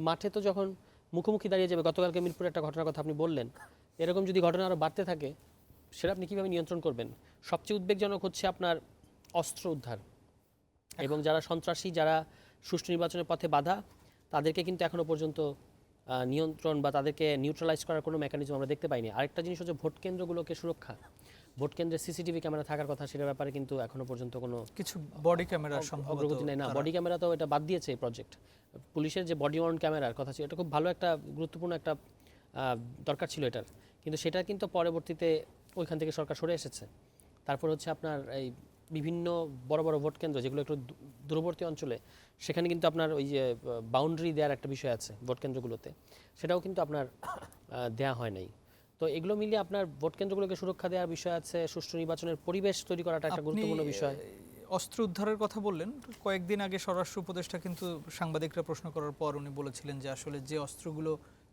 S5: মাঠে তো যখন মুখোমুখি দাঁড়িয়ে যাবে, গতকালকে মিরপুরে একটা ঘটনার কথা আপনি বললেন, এরকম যদি ঘটনা আরও বাড়তে থাকে সেটা আপনি কীভাবে নিয়ন্ত্রণ করবেন? সবচেয়ে উদ্বেগজনক হচ্ছে আপনার অস্ত্র উদ্ধার, এবং যারা সন্ত্রাসী, যারা সুষ্ঠু নির্বাচনের পথে বাধা, তাদেরকে কিন্তু এখনও পর্যন্ত নিয়ন্ত্রণ বা তাদেরকে নিউট্রালাইজ করার কোনো মেকানিজম আমরা দেখতে পাইনি। আরেকটা জিনিস হচ্ছে ভোট কেন্দ্রগুলোকে সুরক্ষা। ভোট কেন্দ্রে সিসিটিভি ক্যামেরা থাকার কথা, সেটার ব্যাপারে কিন্তু এখনও পর্যন্ত কোনো
S1: কিছু বডি ক্যামেরার
S5: অগ্রগতি নেই। না, বডি ক্যামেরা তো এটা বাদ দিয়েছে এই প্রজেক্ট। পুলিশের যে বডি ওয়ার্ন ক্যামেরার কথা ছিল, এটা খুব ভালো একটা গুরুত্বপূর্ণ একটা দরকার ছিল এটার, কিন্তু সেটা কিন্তু পরবর্তীতে ওইখান থেকে সরকার সরে এসেছে। তারপর হচ্ছে আপনার এই বিভিন্ন বড় বড় ভোট কেন্দ্র যেগুলো একটু দূরবর্তী অঞ্চলে, সেখানে কিন্তু আপনার ওই যে বাউন্ডারি দেওয়ার একটা বিষয় আছে ভোট কেন্দ্রগুলোতে, সেটাও কিন্তু আপনার দেয়া হয় নাই। তো এগুলো মিলিয়ে আপনার ভোট কেন্দ্রগুলোকে সুরক্ষা দেওয়ার বিষয় আছে, সুষ্ঠু নির্বাচনের পরিবেশ তৈরি করাটা একটা গুরুত্বপূর্ণ বিষয়।
S1: অস্ত্র উদ্ধারের কথা বললেন, কয়েকদিন আগে স্বরাষ্ট্র উপদেষ্টা কিন্তু সাংবাদিকরা প্রশ্ন করার পর উনি বলেছিলেন যে আসলে যে অস্ত্রগুলো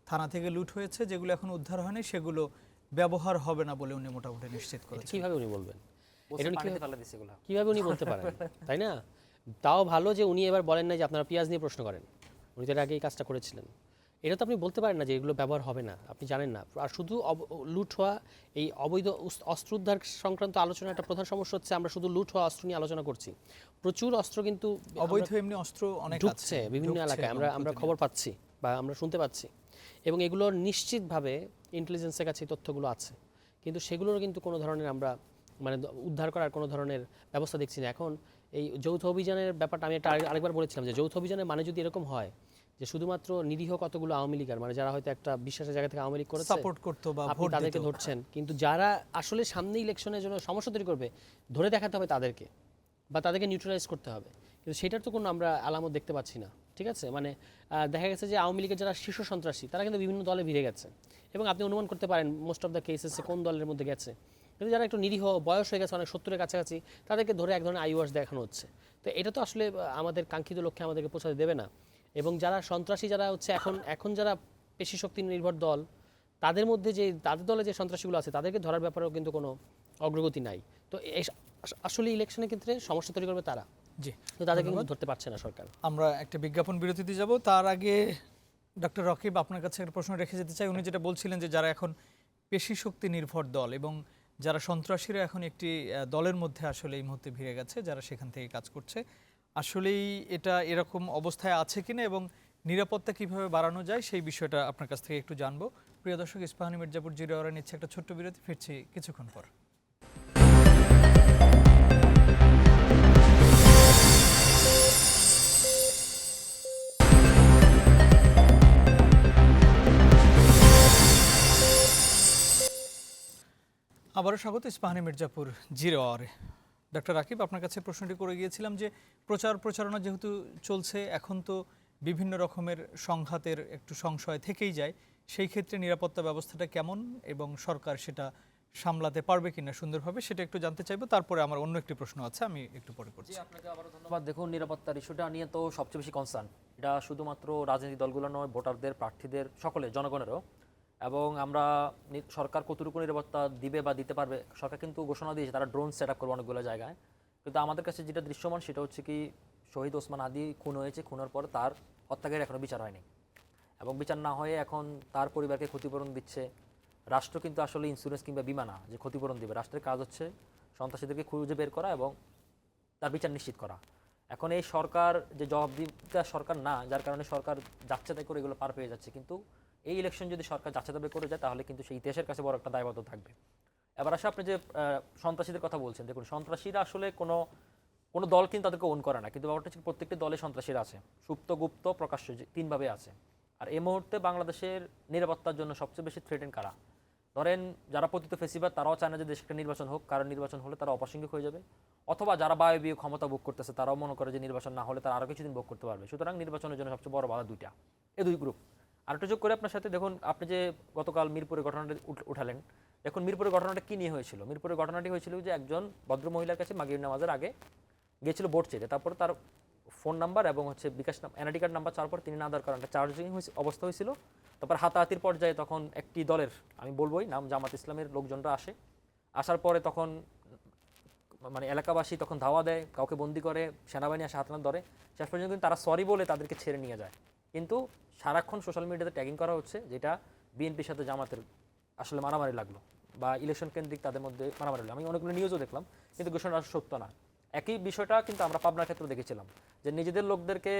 S1: থানা থেকে লুট হয়েছে, যেগুলো এখন উদ্ধার হয়নি, সেগুলো ব্যবহার হবে না বলে উনি মোটামুটি নিশ্চিত করেছেন।
S5: কিভাবে উনি বলবেন? কিভাবে উনি বলতে পারেন, তাই না? তাও ভালো যে উনি এবার বলেন না যে আপনারা পেঁয়াজ নিয়ে প্রশ্ন করেন, উনি তো আগে এই কাজটা করেছিলেন। এটা তো আপনি বলতে পারেন না যে এগুলো ব্যবহার হবে না, আপনি জানেন না। আর শুধু লুট হওয়া, এই অবৈধ অস্ত্র উদ্ধার সংক্রান্ত আলোচনা একটা প্রধান সমস্যা হচ্ছে আমরা শুধু লুট হওয়া অস্ত্র নিয়ে আলোচনা করছি। প্রচুর অস্ত্র কিন্তু
S1: অবৈধ এমনি অস্ত্র অনেক
S5: ঢুকছে বিভিন্ন এলাকায়, আমরা খবর পাচ্ছি বা আমরা শুনতে পাচ্ছি, এবং এগুলোর নিশ্চিতভাবে ইন্টেলিজেন্সের কাছে তথ্যগুলো আছে, কিন্তু সেগুলোর কিন্তু কোনো ধরনের আমরা মানে উদ্ধার করার কোনো ধরনের ব্যবস্থা দেখছি না। এখন এই যৌথ অভিযানের ব্যাপারটা আমি একটা আরেকবার বলেছিলাম যে যৌথ অভিযানের মানে যদি এরকম হয় যে শুধুমাত্র নিরীহ কতগুলো আওয়ামী লীগার মানে যারা হয়তো একটা বিশ্বাসের জায়গা থেকে আওয়ামী লীগ করেছে
S1: সাপোর্ট করতো বা
S5: আপনি
S1: ভোট
S5: তাদেরকে
S1: দিত।
S5: ধরছেন, কিন্তু যারা আসলে সামনে ইলেকশনের জন্য সমস্যা তৈরি করবে ধরে দেখাতে হবে তাদেরকে, বা তাদেরকে নিউট্রালাইজ করতে হবে, কিন্তু সেটার তো কোনো আমরা আলামত দেখতে পাচ্ছি না। ঠিক আছে, মানে দেখা গেছে যে আওয়ামী লীগের যারা শীর্ষ সন্ত্রাসী তারা কিন্তু বিভিন্ন দলে ভিড়ে গেছে, এবং আপনি অনুমান করতে পারেন মোস্ট অফ দ্য কেসেসে কোন দলের মধ্যে গেছে। কিন্তু যারা একটু নিরীহ, বয়স হয়ে গেছে অনেক 70-এর কাছাকাছি, তাদেরকে ধরে এক ধরনের আইওয়াশ দেখানো হচ্ছে। তো এটা তো আসলে আমাদের কাঙ্ক্ষিত লক্ষ্যে আমাদেরকে পৌঁছাতে দেবে না। এবং যারা সন্ত্রাসী, যারা হচ্ছে এখন যারা পেশি শক্তি নির্ভর দল, তাদের মধ্যে যে তাদের দলে যে সন্ত্রাসীগুলো আছে তাদেরকে ধরার ব্যাপারেও কিন্তু কোনো অগ্রগতি নাই। তো আসলে ইলেকশনের ক্ষেত্রে সমস্যা তৈরি করবে তারা,
S1: জি,
S5: তো তাদেরকে কিন্তু ধরতে পারছে না সরকার।
S1: আমরা একটা বিজ্ঞাপন বিরতিতে যাব, তার আগে ডক্টর রকিব আপনার কাছে একটা প্রশ্ন রেখে যেতে চাই। উনি যেটা বলছিলেন যে যারা এখন পেশি শক্তি নির্ভর দল এবং যারা সন্ত্রাসীরা এখন একটি দলের মধ্যে আসলে এই মুহূর্তে ভিড়ে গেছে, যারা সেখান থেকে কাজ করছে, আসলেই এটা এরকম অবস্থায় আছে কিনা এবং নিরাপত্তা কিভাবে বাড়ানো যায় সেই বিষয়টা আপনার কাছ থেকে একটু জানবো। প্রিয় দর্শক, ইস্পাহানি মির্জাপুর জিরো আওয়ারে নিচ্ছে একটা ছোট্ট বিরতি, ফিরছি কিছুক্ষণ পর। আবারও স্বাগত ইস্পাহানি মির্জাপুর জিরো আওয়ারে। ডক্টর রাকিব, আপনার কাছে প্রশ্নটি করে গিয়েছিলাম যে প্রচারণা যেহেতু চলছে, এখন তো বিভিন্ন রকমের সংঘাতের একটু সংশয় থেকেই যায়, সেই ক্ষেত্রে নিরাপত্তা ব্যবস্থাটা কেমন এবং সরকার সেটা সামলাতে পারবে কিনা সুন্দরভাবে, সেটা একটু জানতে চাইবো। তারপরে আমার অন্য একটি প্রশ্ন আছে, আমি একটু পরে করছি।
S4: আপনাকে আবারও ধন্যবাদ। দেখুন, নিরাপত্তার ইস্যুটা নিয়ে তো সবচেয়ে বেশি কনসার্ন, এটা শুধুমাত্র রাজনৈতিক দলগুলো নয়, ভোটারদের, প্রার্থীদের, সকলে, জনগণেরও। এবং আমরা সরকার কতটুকু নিরাপত্তা দিবে বা দিতে পারবে, সরকার কিন্তু ঘোষণা দিয়েছে তারা ড্রোন সেট আপ করবে অনেকগুলো জায়গায়। কিন্তু আমাদের কাছে যেটা দৃশ্যমান সেটা হচ্ছে কি, শহীদ ওসমান আদি খুন হয়েছে, খুনের পর তার হত্যাকারীর এখনও বিচার হয়নি, এবং বিচার না হয়ে এখন তার পরিবারকে ক্ষতিপূরণ দিচ্ছে রাষ্ট্র। কিন্তু আসলে ইন্স্যুরেন্স কিংবা বিমা না যে ক্ষতিপূরণ দিবে, রাষ্ট্রের কাজ হচ্ছে সন্ত্রাসীদেরকে খুঁজে বের করা এবং তার বিচার নিশ্চিত করা। এখন এই সরকার যে জবাবদিহিতা সরকার না, যার কারণে সরকার যাচ্ছে তাই করে এগুলো পার পেয়ে যাচ্ছে। কিন্তু এই ইলেকশন যদি সরকার যাচ্ছে তাই করে যায়, তাহলে কিন্তু সেই ইতিহাসের কাছে বড় একটা দায়বদ্ধ থাকবে। এবার আসলে আপনি যে সন্ত্রাসীদের কথা বলছেন, দেখুন, সন্ত্রাসীরা আসলে কোনো দল কিন্তু তাদেরকে ওন করে না, কিন্তু ব্যাপারটা হচ্ছে প্রত্যেকটি দলে সন্ত্রাসীরা আছে, সুপ্ত, গুপ্ত, প্রকাশ্য, তিনভাবে আছে। আর এই মুহূর্তে বাংলাদেশের নিরাপত্তার জন্য সবচেয়ে বেশি থ্রেটেন কারা? ধরেন যারা পতিত ফেসিবাদ, তারাও চায় না যে দেশে একটা নির্বাচন হোক, কারণ নির্বাচন হলে তারা অপ্রাসঙ্গিক হয়ে যাবে। অথবা যারা বায়বীয় ক্ষমতা ভোগ করতেছে, তারাও মনে করে যে নির্বাচন না হলে তারা আরও কিছুদিন ভোগ করতে পারবে। সুতরাং নির্বাচনের জন্য সবচেয়ে বড় বাধা দুইটা, এই দুই গ্রুপ। আরেকটা যোগ করে আপনার সাথে দেখুন, আপনি যে গতকাল মিরপুরের ঘটনাটা উঠালেন, দেখুন মিরপুরের ঘটনাটা কী নিয়ে হয়েছিল। মিরপুরের ঘটনাটি হয়েছিল যে একজন ভদ্র মহিলার কাছে মাগরিব নামাজের আগে গিয়েছিল ভোট চেতে, তারপর তার ফোন নাম্বার এবং হচ্ছে বিকাশ এনআইডি কার্ড নাম্বার চাওয়ার পর তিনি না দেওয়ার কারণে চার্জিং অবস্থা হয়েছিল। তারপর হাতাহাতির পর্যায়ে তখন একটি দলের, আমি বলবোই নাম, জামাত ইসলামের লোকজনরা আসার পরে তখন মানে এলাকাবাসী তখন ধাওয়া দেয়, কাউকে বন্দি করে, সেনাবাহিনী আসে হাত ধরে, শেষ পর্যন্ত কিন্তু তারা সরি বলে তাদেরকে ছেড়ে নিয়ে যায়। কিন্তু সারাক্ষণ সোশ্যাল মিডিয়াতে ট্যাগিং করা হচ্ছে যেটা বিএনপির সাথে জামাতের আসলে মারামারি লাগলো, বা ইলেকশন কেন্দ্রিক তাদের মধ্যে মারামারি লাগলো। আমি অনেকগুলো নিউজও দেখলাম, কিন্তু ঘোষণা সত্য না। একই বিষয়টা কিন্তু আমরা পাবনার ক্ষেত্রে দেখেছিলাম যে নিজেদের লোকদেরকে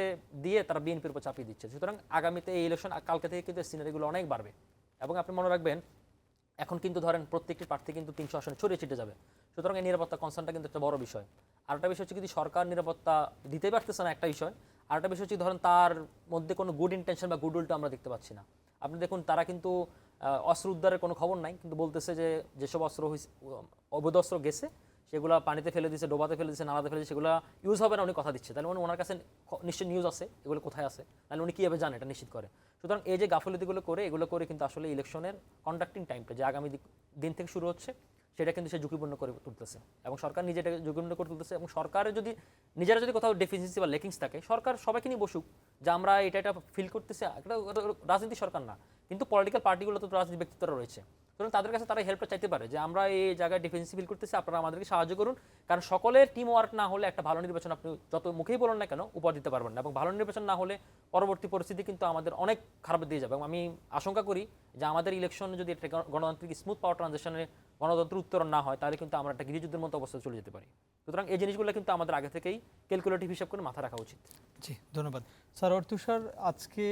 S4: দিয়ে তারা বিএনপির উপর চাপিয়ে দিচ্ছে। সুতরাং আগামীতে এই ইলেকশন কালকে থেকে কিন্তু সিনারিগুলো অনেক বাড়বে। এবং আপনি মনে রাখবেন, এখন কিন্তু ধরেন প্রত্যেকটি প্রার্থী কিন্তু 300 আসনে ছড়িয়ে ছিটে যাবে। সুতরাং এই নিরাপত্তা কনসার্নটা কিন্তু একটা বড় বিষয়। আরেকটা বিষয় হচ্ছে যদি সরকার নিরাপত্তা দিতে পারতেছে না, একটা বিষয়। আরেকটা বিষয় হচ্ছে ধরেন তার মধ্যে কোনো গুড ইন্টেনশন বা গুড উইলটা আমরা দেখতে পাচ্ছি না। আপনি দেখুন, তারা কিন্তু অস্ত্র উদ্ধারের কোনো খবর নাই, কিন্তু বলতেছে যে যেসব অস্ত্র অবৈধ অস্ত্র গেছে সেগুলো পানিতে ফেলে দিচ্ছে, ডোবাতে ফেলে দিচ্ছে, নালাতে ফেলে দিচ্ছে, সেগুলো ইউজ হবে না উনি কথা দিচ্ছে। তাহলে ওনার কাছে নিশ্চয়ই নিউজ আছে, এগুলো কোথায় আছে, তাহলে উনি কীভাবে জানেন এটা নিশ্চিত করে। সুতরাং এই যে গাফিলতিগুলো করে, এগুলো করে কিন্তু আসলে ইলেকশনের কন্ডাক্টিং টাইমটা যে আগামী দিন থেকে শুরু হচ্ছে, সেটা কিন্তু সে ঝুঁকিপূর্ণ করে তুলতেছে, এবং সরকার নিজেটা ঝুঁকিপূর্ণ করে তুলতেছে। এবং সরকারের নিজেরা যদি কোথাও ডেফিসিয়েন্সি বা লেকিংস থাকে, সরকার সবাইকে নিয়ে বসুক যে আমরা এটা ফিল করতেছি। একটা রাজনীতি সরকার না, কিন্তু পলিটিক্যাল পার্টিগুলো তো রাজনীতি ব্যক্তিত্বরা রয়েছে। সুতরাং তাদের কাছে তারা হেল্পটা চাইতে পারে যে আমরা এই জায়গায় ডিফেন্সি ফিল করতেছি, আপনারা আমাদেরকে সাহায্য করুন। কারণ সকলের টিম ওয়ার্ক না হলে একটা ভালো নির্বাচন আপনি যত মুখেই বলেন না কেন উপহার দিতে পারবেন না, এবং ভালো নির্বাচন না হলে পরবর্তী পরিস্থিতি কিন্তু আমাদের অনেক খারাপ দিয়ে যাবে। এবং আমি আশঙ্কা করি যে আমাদের ইলেকশন যদি একটা গণতান্ত্রিক স্মুথ পাওয়ার ট্রানজিশনে গণতন্ত্র উত্তরণ না হয়, তাহলে কিন্তু আমরা একটা গৃহযুদ্ধের মতো অবস্থায় চলে যেতে পারি। সুতরাং এই জিনিসগুলো কিন্তু আমাদের আগে থেকেই ক্যালকুলেটিভ হিসাব করে মাথা রাখা উচিত।
S1: জি, ধন্যবাদ স্যার। তুষার, আজকে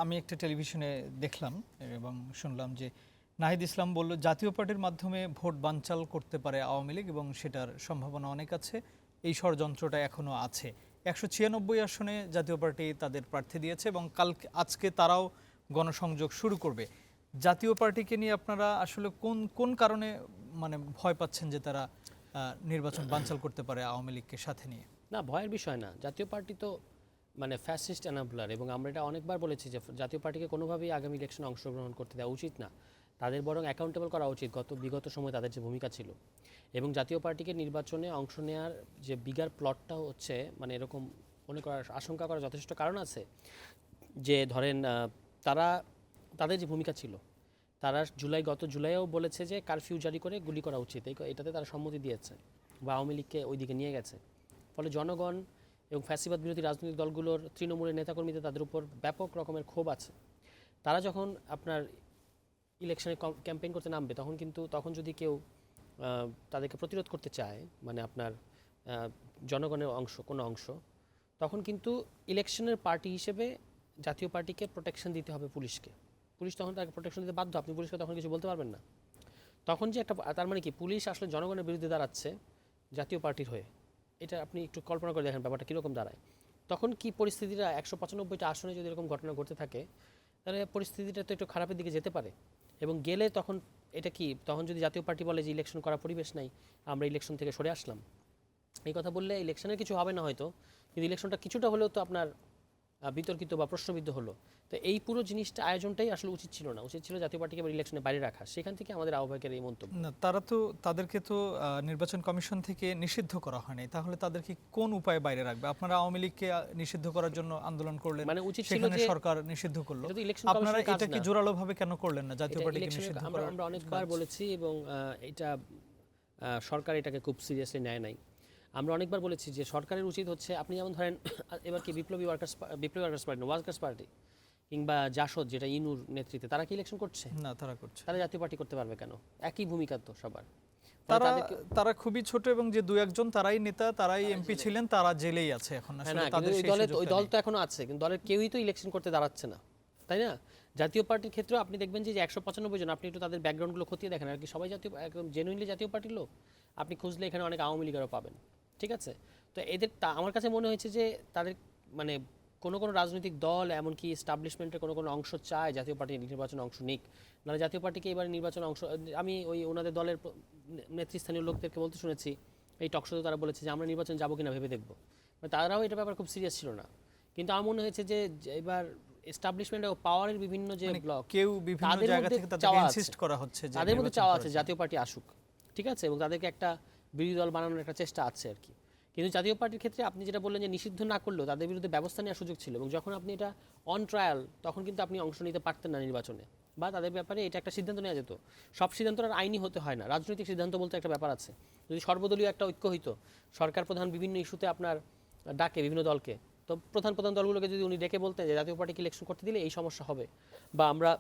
S1: আমি একটা টেলিভিশনে দেখলাম এবং শুনলাম যে নাহিদ ইসলাম বলল জাতীয় পার্টির মাধ্যমে ভোট বানচাল করতে পারে আওয়ামী লীগ এবং সেটার সম্ভাবনা অনেক আছে, এই ষড়যন্ত্রটা এখনও আছে। 196 আসনে জাতীয় পার্টি তাদের প্রার্থী দিয়েছে এবং আজকে তারাও গণসংযোগ শুরু করবে। জাতীয় পার্টিকে নিয়ে আপনারা আসলে কোন কোন কারণে মানে ভয় পাচ্ছেন যে তারা নির্বাচন বানচাল করতে পারে আওয়ামী লীগকে সাথে নিয়ে?
S5: না, ভয়ের বিষয় না। জাতীয় পার্টি তো মানে ফ্যাসিস্ট এনাবলার, এবং আমরা এটা অনেকবার বলেছি যে জাতীয় পার্টিকে কোনোভাবেই আগামী ইলেকশনে অংশগ্রহণ করতে দেওয়া উচিত না। তাদের বরং অ্যাকাউন্টেবল করা উচিত বিগত সময় তাদের যে ভূমিকা ছিল। এবং জাতীয় পার্টিকে নির্বাচনে অংশ নেওয়ার যে বিগার প্লটটা হচ্ছে মানে এরকম মনে করার আশঙ্কা করার যথেষ্ট কারণ আছে যে ধরেন তাদের যে ভূমিকা ছিল, তারা গত জুলাইও বলেছে যে কারফিউ জারি করে গুলি করা উচিত, এটাতে তারা সম্মতি দিয়েছে বা আওয়ামী লীগকে ওই দিকে নিয়ে গেছে। ফলে জনগণ এবং ফ্যাসিবাদ বিরোধী রাজনৈতিক দলগুলোর তৃণমূলের নেতাকর্মীদের তাদের উপর ব্যাপক রকমের ক্ষোভ আছে। তারা যখন আপনার ইলেকশনে ক্যাম্পেইন করতে নামবে তখন যদি কেউ তাদেরকে প্রতিরোধ করতে চায়, মানে আপনার জনগণের কোনো অংশ, তখন কিন্তু ইলেকশনের পার্টি হিসেবে জাতীয় পার্টিকে প্রোটেকশন দিতে হবে পুলিশকে। পুলিশ তখন তাকে প্রোটেকশন দিতে বাধ্য, আপনি পুলিশকে তখন কিছু বলতে পারবেন না। তখন যে একটা, তার মানে কি পুলিশ আসলে জনগণের বিরুদ্ধে দাঁড়াচ্ছে জাতীয় পার্টির হয়ে, এটা আপনি একটু কল্পনা করে দেখেন ব্যাপারটা কীরকম দাঁড়ায়। তখন কি পরিস্থিতিটা 195টা আসনে যদি এরকম ঘটনা ঘটতে থাকে, তাহলে পরিস্থিতিটা তো একটু খারাপের দিকে যেতে পারে। এবং গেলে তখন এটা কি, তখন যদি জাতীয় পার্টি বলে যে ইলেকশন করার পরিবেশ নাই, আমরা ইলেকশন থেকে সরে আসলাম, এই কথা বললে ইলেকশনের কিছু হবে না হয়তো, কিন্তু ইলেকশনটা কিছুটা হলেও তো আপনার বিতর্কিত বা প্রশ্নবিদ্ধ হলো। তো এই পুরো জিনিসটা আয়োজনটাই আসলে উচিত ছিল না, উচিত ছিল জাতীয় পার্টিকে ইলেকশনে বাইরে রাখা। সেখান থেকে আমাদের আহ্বায়কের এই মন্তব্য।
S1: না, তাদেরকে তো নির্বাচন কমিশন থেকে নিষিদ্ধ করা হয়নি, তাহলে তাদেরকে কোন উপায়ে বাইরে রাখবে? আপনারা আওয়ামী লীগকে নিষিদ্ধ করার জন্য আন্দোলন করলেন,
S5: মানে উচিত ছিল
S1: সেখানে
S5: যে
S1: সরকার নিষিদ্ধ করলো,
S5: এটা তো ইলেকশন
S1: আপনারা
S5: কমিশনের কাজ
S1: এটাকে
S5: না।
S1: জোরালোভাবে কেন করলেন না জাতীয় পার্টিকে নিষিদ্ধ করার?
S5: আমরা অনেকবার বলেছি এবং এটা সরকার এটাকে খুব সিরিয়াসলি নেয় নাই। আমরা অনেকবার বলেছি যে সরকারের উচিত হচ্ছে, আপনি যেমন ধরেন এবার কি বিপ্লবী ওয়ার্কার্স পার্টি, ওয়ার্কার্স পার্টি কিংবা জাসদ যেটা ইনুর নেতৃত্বে, তারা কি ইলেকশন করছে?
S1: না, তারা করছে।
S5: তারা জাতীয় পার্টি করতে পারবে কেন? একই ভূমিকা তো সবার।
S1: তারা খুবই ছোট এবং যে দুই একজন তারাই নেতা, তারাই এমপি ছিলেন, তারা জেলেই আছে এখন। আসলে তাদের সেই সুযোগটা
S5: ওই দল
S1: নেই।
S5: তো এখনো আছে, কিন্তু দলের কেউই তো ইলেকশন করতে দাঁড়াচ্ছে না, তাই না? জাতীয় পার্টির ক্ষেত্রেও আপনি দেখবেন যে 195 জন, আপনি একটু তাদের ব্যাকগ্রাউন্ডগুলো খতিয়ে দেখেন, আর কি সবাই একদম জেনুইনলি জাতীয় পার্টির লোক। আপনি খুঁজলে এখানে অনেক আওয়ামী লীগেরও পাবেন, ঠিক আছে? তো আমার কাছে মনে হয়েছে যে তাদের মানে কোনো রাজনৈতিক দল, এমনকি এস্টাবলিশমেন্টের কোনো অংশ চায় জাতীয় পার্টির নির্বাচনে অংশ নিক, নাহলে জাতীয় পার্টিকে এবার নির্বাচনে অংশ, আমি ওনাদের দলের নেতৃস্থানীয় লোকদেরকে বলতে শুনেছি এই টকশোতে, তারা বলেছে যে আমরা নির্বাচন যাবো কিনা ভেবে দেখবো। তারাও এটা ব্যাপার খুব সিরিয়াস ছিল না। কিন্তু আমার মনে হয়েছে যে এবার এস্টাবলিশমেন্ট ও পাওয়ারের বিভিন্ন যে ব্লক,
S1: কেউ বিভিন্ন জায়গা থেকে তাদেরকে ইনসিস্ট করা হচ্ছে যে
S5: তাদের মধ্যে চাওয়া আছে জাতীয় পার্টি আসুক, ঠিক আছে, এবং তাদেরকে একটা বিরোধী দল বানানোর একটা চেষ্টা আছে আর কি। কিন্তু জাতীয় পার্টির ক্ষেত্রে আপনি যেটা বললেন যে নিষিদ্ধ না করলেও তাদের বিরুদ্ধে ব্যবস্থা নেওয়ার সুযোগ ছিল, এবং যখন আপনি এটা অন ট্রায়াল, তখন কিন্তু আপনি অংশ নিতে পারতেন না নির্বাচনে, বা তাদের ব্যাপারে এটা একটা সিদ্ধান্ত নেওয়া যেত। সব সিদ্ধান্ত আর আইনি হতে হয় না, রাজনৈতিক সিদ্ধান্ত বলতে একটা ব্যাপার আছে। যদি সর্বদলীয় একটা ঐক্য হইতো, সরকার প্রধান বিভিন্ন ইস্যুতে আপনার ডাকে বিভিন্ন দলকে, তো প্রধান দলগুলোকে যদি উনি ডেকে বলতেন যে জাতীয় পার্টিকে ইলেকশন করতে দিলে এই সমস্যা হবে, বা আমরা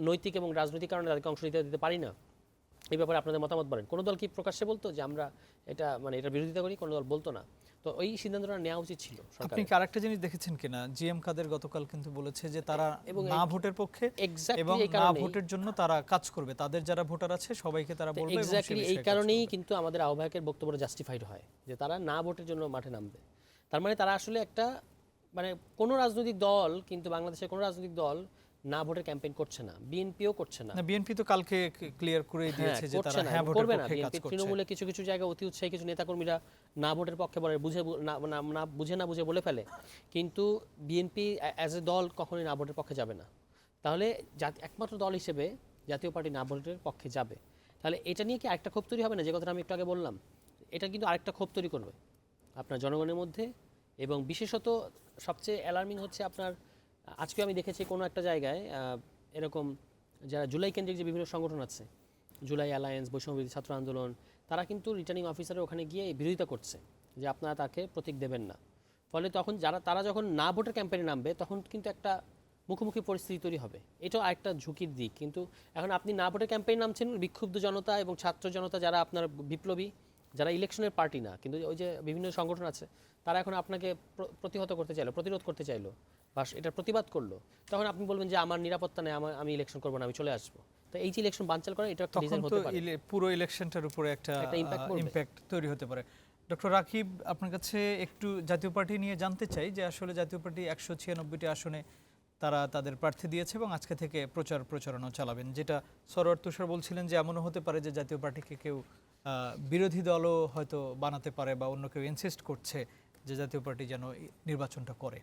S5: নৈতিক এবং রাজনৈতিক কারণে তাদেরকে অংশ দিতে পারি না, এই ব্যাপারে আপনাদের মতামত বলেন, কোনো দল কি প্রকাশ্যে বলতো যে আমরা এটা এটা বিরোধিতা করি? কোনো দল বলতো না। তো ওই সিদ্ধান্তটা নেওয়া উচিত ছিল।
S1: আপনি কি আরেকটা জিনিস দেখেছেন কিনা, জিএম কাদের গতকাল কিন্তু বলেছে যে তারা না ভোটের পক্ষে এবং না ভোটের জন্য তারা কাজ করবে, তাদের যারা ভোটার আছে সবাইকে তারা বলবে।
S5: এক্স্যাক্টলি এই কারণেই কিন্তু আমাদের আহ্বায়কের বক্তব্যটা জাস্টিফাইড হয় যে তারা না ভোটের জন্য মাঠে নামবে। তার মানে তারা আসলে একটা মানে কোনো রাজনৈতিক দল, কিন্তু বাংলাদেশের কোনো রাজনৈতিক দল না ভোটের ক্যাম্পেইন করছে না, বিএনপিও করছে না।
S1: বিএনপি তো কালকে ক্লিয়ার করে দিয়েছে যে তারা হ্যাঁ ভোটের পক্ষে কাজ করছে।
S5: তৃণমূলে কিছু জায়গায় অতি উৎসাহী কিছু নেতাকর্মীরা না ভোটের পক্ষে বলে, বুঝে বলে ফেলে, কিন্তু বিএনপি অ্যাজ এ দল কখনোই না ভোটের পক্ষে যাবে না। তাহলে একমাত্র দল হিসেবে জাতীয় পার্টি না ভোটের পক্ষে যাবে, তাহলে এটা নিয়ে কি আরেকটা ক্ষোভ তৈরি হবে না? যে কথাটা আমি একটু আগে বললাম, এটা কিন্তু আরেকটা ক্ষোভ তৈরি করবে আপনার জনগণের মধ্যে। এবং বিশেষত সবচেয়ে অ্যালার্মিং হচ্ছে আপনার, আজকে আমি দেখেছি কোনো একটা জায়গায় এরকম যারা জুলাই কেন্দ্রিক যে বিভিন্ন সংগঠন আছে, জুলাই অ্যালায়েন্স, বৈষম্যবিরোধী ছাত্র আন্দোলন, তারা কিন্তু রিটার্নিং অফিসারের ওখানে গিয়ে বিরোধিতা করছে যে আপনারা তাকে প্রতীক দেবেন না। ফলে তখন তারা যখন না ভোটের ক্যাম্পেইনে নামবে, তখন কিন্তু একটা মুখোমুখি পরিস্থিতি তৈরি হবে। এটাও আরেকটা ঝুঁকির দিক। কিন্তু এখন আপনি না ভোটের ক্যাম্পেইন নামছেন, বিক্ষুব্ধ জনতা এবং ছাত্র জনতা যারা আপনার বিপ্লবী, যারা ইলেকশনের পার্টি না, কিন্তু ওই যে বিভিন্ন সংগঠন আছে, তারা এখন আপনাকে প্রতিহত করতে চাইলো, প্রতিরোধ করতে চাইলো, বা এটার প্রতিবাদ করলো, তখন আপনি বলবেন যে আমার নিরাপত্তা নেই, আমি ইলেকশন করবো না, আমি চলে আসবো। তো এই যে ইলেকশন বানচাল করে, এটা একটা রিজন হতে পারে,
S1: পুরো ইলেকশনটার উপরে একটা ইমপ্যাক্ট তৈরি হতে পারে। ডক্টর রাকিব, আপনার কাছে একটু জাতীয় পার্টি নিয়ে জানতে চাই যে আসলে জাতীয় পার্টি 196টি আসনে তারা তাদের প্রার্থী দিয়েছে এবং আজকে থেকে প্রচারণা চালাবেন, যেটা সরোয়ার তুষার বলছিলেন যে এমনও হতে পারে যে জাতীয় পার্টিকে কেউ বিরোধী দলও হয়তো বানাতে পারে বা অন্য কেউ ইনসিস্ট করছে যে জাতীয় পার্টি যেন নির্বাচনটা করে।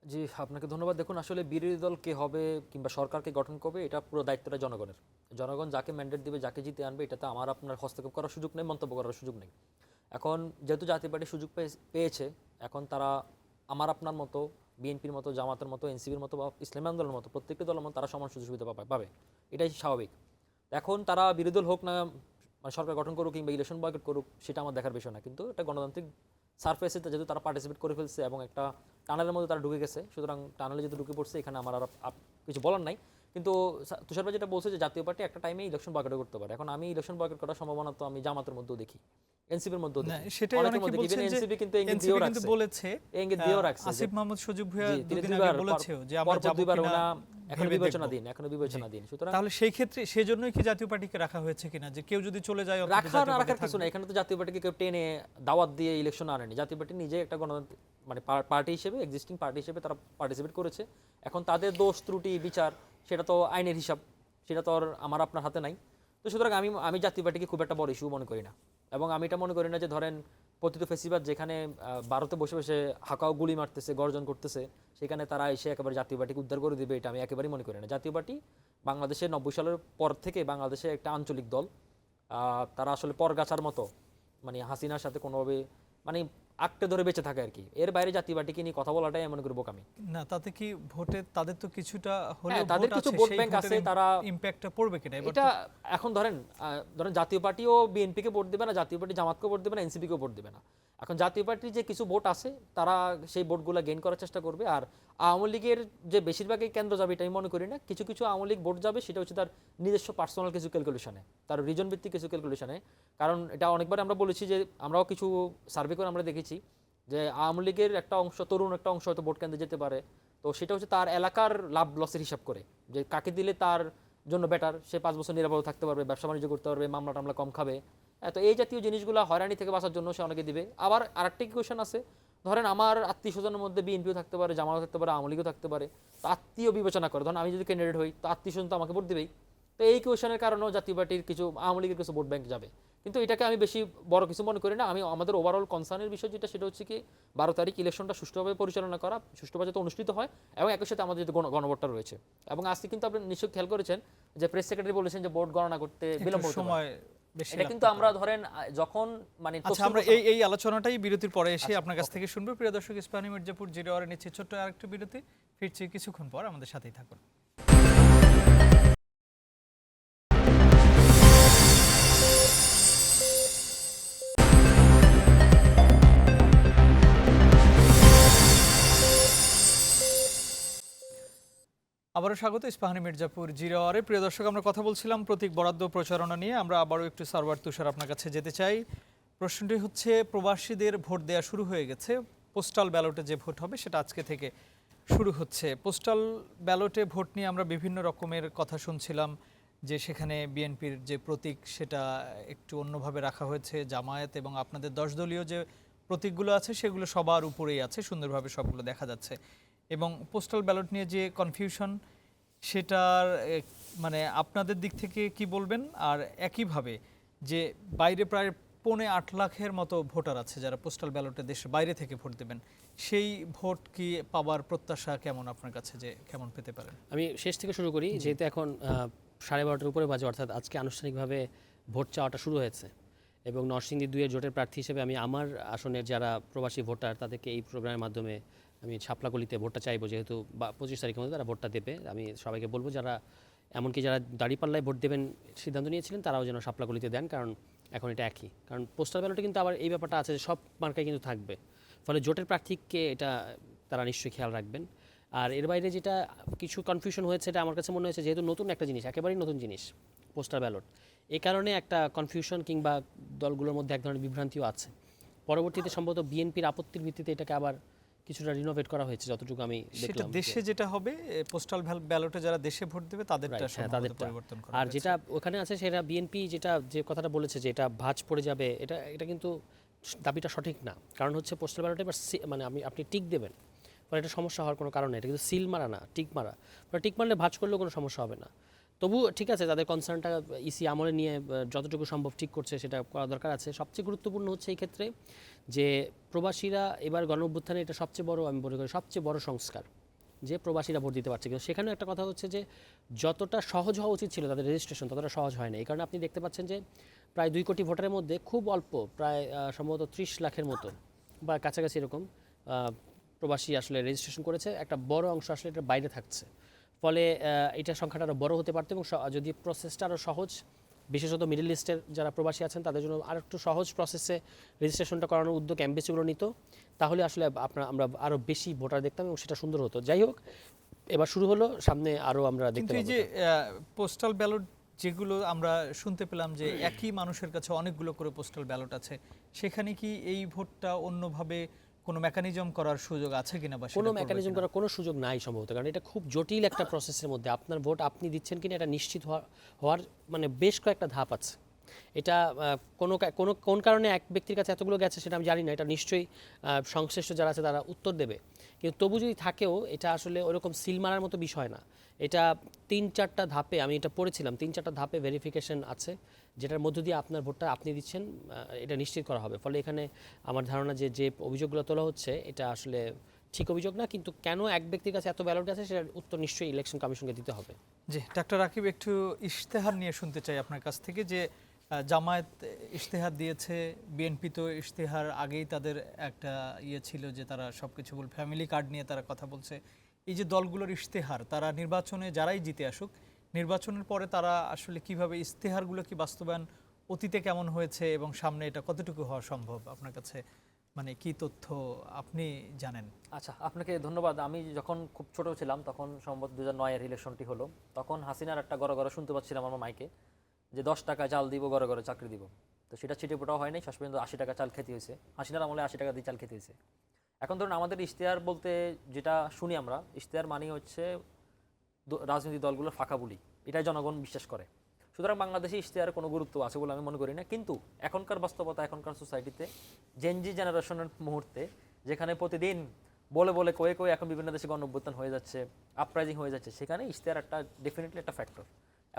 S4: জি, আপনাকে ধন্যবাদ। দেখুন, আসলে বিরোধী দল কে হবে কিংবা সরকারকে গঠন করবে এটা পুরো দায়িত্বটা জনগণের। জনগণ যাকে ম্যান্ডেট দিবে, যাকে জিতে আনবে, এটাতে আমার আপনার হস্তক্ষেপ করার সুযোগ নেই, মন্তব্য করার সুযোগ নেই। এখন যেহেতু জাতীয় পার্টি সুযোগ পেয়েছে, এখন তারা আমার আপনার মতো, বিএনপির মতো, জামাতের মতো, এনসিপির মতো বা ইসলামী আন্দোলনের মতো প্রত্যেকটি দলের মতো তারা সমান সুযোগ সুবিধা পাবে, এটাই স্বাভাবিক। এখন তারা বিরোধী দল হোক না, মানে সরকার গঠন করুক কিংবা ইলেকশন বয়কট করুক, সেটা আমার দেখার বিষয় না। কিন্তু এটা গণতান্ত্রিক সারফেসে যেহেতু তারা পার্টিসিপেট করে ফেলছে এবং একটা টানেলের মধ্যে তারা ঢুকে গেছে, সুতরাং টানেলে যেহেতু ঢুকে পড়ছে, এখানে আমার আর কিছু বলার নাই। কিন্তু তুষার ভাই যেটা বলছে যে জাতীয় পার্টি একটা টাইমে ইলেকশন বয়কট করতে পারে, এখন আমি ইলেকশন বয়কট করার সম্ভাবনা তো আমি জামাতের মধ্যেও দেখি, এনসিপির মধ্যেও দেখি।
S1: সেটাই অনেকে বলছেন যে
S4: এনসিপি কিন্তু
S1: বলেছে,
S4: ইঙ্গিত দিয়েও রাখছে,
S1: আসিফ মাহমুদ সজীব ভুঁইয়া
S4: তিনি
S1: দুদিন আগে বলেছেও যে আমরা যাব কিনা
S4: এখনো বিবেচনা দিন। সুতরাং
S1: তাহলে সেই ক্ষেত্রে সেজন্যই কি জাতীয় পার্টিকে রাখা হয়েছে কিনা, যে কেউ যদি চলে যায়
S4: রাখার কিছু না। এখানে তো জাতীয় পার্টিকে কেউ টেনে দাওয়াত দিয়ে ইলেকশন আনেনি। জাতীয় পার্টি নিজে একটা গণতান্ত্রিক মানে পার্টি হিসেবে, এক্সিস্টিং পার্টি হিসেবে তারা পার্টিসিপেট করেছে। এখন তাদের দোষ ত্রুটি বিচার সেটা তো আইনের হিসাব, সেটা তো আর আমার আপনার হাতে নাই। তো সুতরাং আমি জাতীয় পার্টিকে খুব একটা বড় ইস্যু মনে করি না, এবং আমি এটা মনে করি না যে ধরেন পতিত ফেসিবাদ যেখানে ভারতে বসে বসে হাঁকাও গুলি মারতেছে, গর্জন করতেছে, সেখানে তারা এসে একেবারে জাতীয় পার্টিকে উদ্ধার করে দিবে, এটা আমি একেবারেই মনে করি না। জাতীয় পার্টি বাংলাদেশে 90 সালের পর থেকে বাংলাদেশে একটা আঞ্চলিক দল। তারা আসলে পরগাছার মতো, মানে হাসিনার সাথে কোনোভাবে মানে আঁকড়ে ধরে বেঁচে থাকে আর কি। এর বাইরে জাতীয় পার্টিকে নিয়ে কথা বলাটাই মনে করি বোকামি।
S1: না, তাতে কি ভোটে তাদের তো কিছুটা হলেও
S4: তাদের কিছু ভোট ব্যাংক আছে, তারা
S1: ইমপ্যাক্টটা পড়বে কিনা
S4: এটা এখন ধরেন জাতীয় পার্টিও বিএনপিকে ভোট দেবে না, জাতীয় পার্টি জামাতকে ভোট দেবে না, এনসিপিকে ভোট দেবে না। এখন জাতীয় পার্টির যে কিছু ভোট আছে তারা সেই ভোটগুলো গেইন করার চেষ্টা করবে। আর আওয়ামী লীগের যে বেশিরভাগই কেন্দ্র যাবে এটা আমি মনে করি না, কিছু কিছু আওয়ামী লীগ ভোট যাবে, সেটা হচ্ছে তার নিজস্ব পার্সোনাল কিছু ক্যালকুলেশনে, তার রিজন ভিত্তিক কিছু ক্যালকুলেশনে। কারণ এটা অনেকবার আমরা বলেছি যে আমরাও কিছু সার্ভে করে আমরা দেখেছি যে আওয়ামী লীগের একটা অংশ, তরুণ একটা অংশ হয়তো ভোট কেন্দ্রে যেতে পারে, তো সেটা হচ্ছে তার এলাকার লাভ লসের হিসাব করে যে কাকে দিলে তার জন্য বেটার, সে 5 বছর নিরাপদ থাকতে পারবে, ব্যবসা বাণিজ্য করতে পারবে, মামলা টামলা কম খাবে। তো এই জাতীয় জিনিসগুলো হয়রানি থেকে বাঁচার জন্য সে অনেকে দিবে। আবার আরেকটা কোয়েশন আছে, ধরেন আমার আত্মীয় স্বজনের মধ্যে বিএনপিও থাকতে পারে, জামাতও থাকতে পারে, আওয়ামী লীগও থাকতে পারে, তো আত্মীয় বিবেচনা করে ধরেন আমি যদি ক্যান্ডিডেট হই তো আত্মীয় স্বজন তো আমাকে ভোট দিবেই। তো এই কোয়েশনের কারণেও জাতীয় পার্টির কিছু, আওয়ামী লীগের কিছু ভোট ব্যাংক যাবে, কিন্তু এটাকে আমি বেশি বড় কিছু মনে করি না। আমি আমাদের ওভারঅল কনসার্নের বিষয় যেটা, সেটা হচ্ছে কি 12 তারিখ ইলেকশনটা সুষ্ঠুভাবে পরিচালনা করা, সুষ্ঠুভাবে যাতে অনুষ্ঠিত হয়, এবং একই সাথে আমাদের যে গণভোটটা রয়েছে। এবং আজকে কিন্তু আপনি নিশ্চয়ই খেয়াল করেছেন যে প্রেস সেক্রেটারি বলেছেন যে ভোট গণনা করতে বিলম্ব হতে পারে। এটা কিন্তু আমরা ধরেন যখন মানে
S1: আমরা এই আলোচনাটাই বিরতির পরে এসে আপনার কাছ থেকে শুনবো। প্রিয় দর্শক, ইস্পাহানি মির্জাপুর জিরো আওয়ারে নিচ্ছে ছোট্ট আরেকটু বিরতি, ফিরছি কিছুক্ষণ পর, আমাদের সাথেই থাকুন। আবারও স্বাগত ইস্পাহানি মির্জাপুর জিরো আওয়ারে। প্রিয় দর্শক, আমরা কথা বলছিলাম প্রতীক বরাদ্দ প্রচারণা নিয়ে। আমরা আবারও একটু সার্ভার তুষার আপনার কাছে যেতে চাই। প্রশ্নটি হচ্ছে, প্রবাসীদের ভোট দেওয়া শুরু হয়ে গেছে, পোস্টাল ব্যালটে যে ভোট হবে সেটা আজকে থেকে শুরু হচ্ছে। পোস্টাল ব্যালটে ভোট নিয়ে আমরা বিভিন্ন রকমের কথা শুনছিলাম, যে সেখানে বিএনপির যে প্রতীক সেটা একটু অন্যভাবে রাখা হয়েছে, জামায়াত এবং আপনাদের 10 দলীয় যে প্রতীকগুলো আছে সেগুলো সবার উপরেই আছে, সুন্দরভাবে সবগুলো দেখা যাচ্ছে। এবং পোস্টাল ব্যালট নিয়ে যে কনফিউশন, সেটার মানে আপনাদের দিক থেকে কি বলবেন? আর একইভাবে যে বাইরে প্রায় 8.5 লাখের মতো ভোটার আছে যারা পোস্টাল ব্যালটে দেশের বাইরে থেকে ভোট দেবেন, সেই ভোট কি পাওয়ার প্রত্যাশা কেমন আপনার কাছে, যে কেমন পেতে পারেন?
S5: আমি শেষ থেকে শুরু করি, যেহেতু এখন 12:30 উপরে বাজে, অর্থাৎ আজকে আনুষ্ঠানিকভাবে ভোট চাওয়াটা শুরু হয়েছে। এবং নরসিংদী 2-এর জোটের প্রার্থী হিসেবে আমি আমার আসনের যারা প্রবাসী ভোটার তাদেরকে এই প্রোগ্রামের মাধ্যমে আমি ছাপলাকলিতে ভোটটা চাইবো, যেহেতু 25 তারিখের মধ্যে তারা ভোটটা দেবে। আমি সবাইকে বলবো যারা এমনকি যারা দাঁড়িপাল্লায় ভোট দেবেন সিদ্ধান্ত নিয়েছিলেন তারাও যেন ছাপলাকলিতে দেন, কারণ এখন এটা একই। কারণ পোস্টাল ব্যালটে কিন্তু আবার এই ব্যাপারটা আছে যে সব মার্কায় কিন্তু থাকবে, ফলে জোটের প্রার্থীকে এটা তারা নিশ্চয়ই খেয়াল রাখবেন। আর এর বাইরে যেটা কিছু কনফিউশন হয়েছে, এটা আমার কাছে মনে হয়েছে যেহেতু নতুন একটা জিনিস, একেবারেই নতুন জিনিস পোস্টাল ব্যালট, এই কারণে একটা কনফিউশন কিংবা দলগুলোর মধ্যে এক ধরনের বিভ্রান্তিও আছে। পরবর্তীতে সম্ভবত বিএনপির আপত্তির ভিত্তিতে এটাকে আবার কিছুটা রিনোভেট করা হয়েছে যতটুকু আমি দেখলাম।
S1: দেশে যেটা হবে পোস্টাল ব্যালটে যারা দেশে ভোট দেবে তাদেরটা পরিবর্তন করা,
S5: আর যেটা ওখানে আছে সেটা বিএনপি যেটা যে কথাটা বলেছে যে এটা ভাঁজ পড়ে যাবে, এটা কিন্তু দাবিটা সঠিক না। কারণ হচ্ছে পোস্টাল ব্যালটে মানে আপনি টিক দেবেন, ফলে এটা সমস্যা হওয়ার কোনো কারণ নেই। এটা কিন্তু সিল মারা না, টিক মারা। টিক মারলে ভাঁজ করলেও কোনো সমস্যা হবে না। তবু ঠিক আছে, তাদের কনসার্নটা ইসি আমলে নিয়ে যতটুকু সম্ভব ঠিক করছে সেটা করা দরকার আছে। সবচেয়ে গুরুত্বপূর্ণ হচ্ছে এই ক্ষেত্রে যে প্রবাসীরা এবার গণঅভ্যুত্থানে এটা সবচেয়ে বড়, আমি মনে করি সবচেয়ে বড় সংস্কার যে প্রবাসীরা ভোট দিতে পারছে। কিন্তু সেখানেও একটা কথা হচ্ছে যে যতটা সহজ হওয়া উচিত ছিল তাদের রেজিস্ট্রেশন, ততটা সহজ হয় না। এই কারণে আপনি দেখতে পাচ্ছেন যে প্রায় 2 কোটি ভোটারের মধ্যে খুব অল্প, প্রায় সম্ভবত 30 লাখের মতো বা কাছাকাছি এরকম প্রবাসী আসলে রেজিস্ট্রেশন করেছে। একটা বড় অংশ আসলে এটা বাইরে থাকছে, ফলে এটা সংখ্যাটা আরও বড় হতে পারতো এবং যদি প্রসেসটা আরও সহজ, বিশেষত মিডল ইস্টের যারা প্রবাসী আছেন তাদের জন্য আর একটু সহজ প্রসেসে রেজিস্ট্রেশনটা করানোর উদ্যোগ এমবেসিগুলো নিত, তাহলে আসলে আমরা আরও বেশি ভোটার দেখতাম এবং সেটা সুন্দর হতো। যাই হোক, এবার শুরু হলো, সামনে আরও আমরা দেখতে
S1: কিন্তু এই
S5: পাবো।
S1: যে পোস্টাল ব্যালট যেগুলো আমরা শুনতে পেলাম যে একই মানুষের কাছে অনেকগুলো করে পোস্টাল ব্যালট আছে, সেখানে কি এই ভোটটা অন্যভাবে কোনো মেকানিজম করার সুযোগ আছে কিনা বা
S5: কোনো মেকানিজম করার কোনো সুযোগ নাই সম্ভবত, কারণ এটা খুব জটিল একটা প্রসেসের মধ্যে আপনার ভোট আপনি দিচ্ছেন কিনা এটা নিশ্চিত হওয়ার মানে বেশ কয়েকটা ধাপ আছে। এটা কোন কারণে এক ব্যক্তির কাছে এতগুলো গেছে সেটা আমি জানি না, এটা নিশ্চয়ই সংশ্লিষ্ট যারা আছে তারা উত্তর দেবে। কিন্তু তবু যদি থাকেও এটা আসলে ওরকম সিল মারার মতো বিষয় না। এটা 3-4টা ধাপে, আমি এটা পড়েছিলাম, 3-4টা ধাপে ভেরিফিকেশন আছে, যেটার মধ্য দিয়ে আপনার ভোটটা আপনি দিচ্ছেন এটা নিশ্চিত করা হবে। ফলে এখানে আমার ধারণা যে অভিযোগগুলো তোলা হচ্ছে এটা আসলে ঠিক অভিযোগ না, কিন্তু কেন এক ব্যক্তির কাছে এত ব্যালট আছে সেটার উত্তর নিশ্চয়ই ইলেকশন কমিশনকে দিতে হবে।
S1: জি, ডাক্তার রাকিব, একটু ইশতেহার নিয়ে শুনতে চাই আপনার কাছ থেকে যে জামায়াত ইশতেহার দিয়েছে, বিএনপি তো ইশতেহার আগেই তাদের একটা ছিল যে তারা সবকিছু বল, ফ্যামিলি কার্ড নিয়ে তারা কথা বলছে। এই যে দলগুলোর ইশতেহার, তারা নির্বাচনে যারাই জিতে আসুক, নির্বাচনের পরে তারা আসলে কিভাবে ইশতেহারগুলো কি বাস্তবায়ন অতীতে কেমন হয়েছে এবং সামনে এটা কতটুকু হওয়া সম্ভব, আপনার কাছে মানে কি তথ্য আপনি জানেন?
S4: আচ্ছা, আপনাকে ধন্যবাদ। আমি যখন খুব ছোট ছিলাম তখন সম্ভবত 2009-এর ইলেকশনটি হলো, তখন হাসিনার একটা গড় শুনতে পাচ্ছিলাম আমার মাইকে যে 10 টাকা চাল দিব, ঘরে চাকরি দিব। তো সেটা ছিটে ফোটাও হয়নি, শেষ পর্যন্ত 80 টাকা চাল খেতে হয়েছে। হাসিনার আমলে 80 টাকা দিয়ে চাল খেতে হয়েছে। এখন ধরুন আমাদের ইশতেহার বলতে যেটা শুনি আমরা, ইশতেহার মানে হচ্ছে রাজনৈতিক দলগুলোর ফাঁকা বুলি, এটাই জনগণ বিশ্বাস করে। সুতরাং বাংলাদেশে ইশতেহারের কোনো গুরুত্ব আছে বলে আমি মনে করি না। কিন্তু এখনকার বাস্তবতা, এখনকার সোসাইটিতে জেনজি জেনারেশনের মুহূর্তে যেখানে প্রতিদিন বলে কয়ে এখন বিভিন্ন দেশে গণঅভ্যুত্থান হয়ে যাচ্ছে, আপরাইজিং হয়ে যাচ্ছে, সেখানে ইশতেহার একটা ডেফিনেটলি একটা ফ্যাক্টর।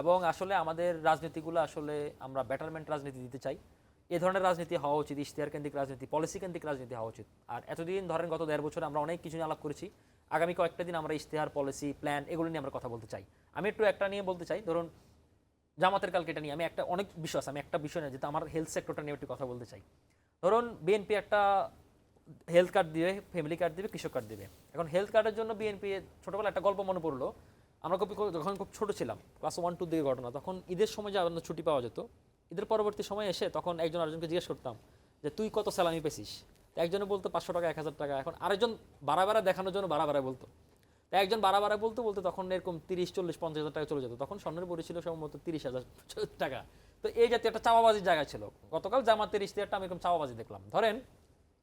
S4: এবং আসলে আমাদের রাজনীতিগুলো আসলে আমরা বেটারমেন্ট রাজনীতি দিতে চাই, এ ধরনের রাজনীতি হওয়া উচিত, ইশতেহার কেন্দ্রিক রাজনীতি, পলিসি কেন্দ্রিক রাজনীতি হওয়া উচিত। আর এতদিন ধরেন গত 1.5 বছর আমরা অনেক কিছু নিয়ে আলাপ করেছি, আগামী কয়েকটা দিন আমরা ইশতেহার, পলিসি, প্ল্যান এগুলো নিয়ে আমরা কথা বলতে চাই। আমি একটু একটা নিয়ে বলতে চাই, ধরুন জামাতের কালকে এটা নিয়ে আমি একটা অনেক বিষয় আছে, আমি একটা বিষয় নিয়ে যেটা আমার হেলথ সেক্টরটা নিয়ে একটু কথা বলতে চাই। ধরুন বিএনপি একটা হেলথ কার্ড দিবে, ফ্যামিলি কার্ড দিবে, কৃষক কার্ড দিবে। এখন হেলথ কার্ডের জন্য বিএনপি ছোটবেলা একটা গল্প মনে পড়লো, আমরা যখন খুব ছোট ছিলাম, ক্লাস 1-2 দিকে ঘটনা, তখন ঈদের সময় যে আমাদের ছুটি পাওয়া যেত, ঈদের পরবর্তী সময় এসে তখন একজন আরেকজনকে জিজ্ঞেস করতাম যে তুই কত স্যালামি পেছিস। তো একজনে বলতো 500 টাকা, 1000 টাকা। এখন আরেকজন বাড়া দেখানোর জন্য বাড়া বলতো। তো একজন বাড়া বলতে তখন এরকম 30, 40, 50 হাজার টাকা চলে যেত। তখন স্বর্ণের বড়ি ছিল সম্ভবত 30,000 টাকা। তো এই জাতীয় একটা চাওয়াবাজির জায়গা ছিল। গতকাল জামাতের ইশতেহারটা আমি এরকম চাওয়াবাজি দেখলাম। ধরেন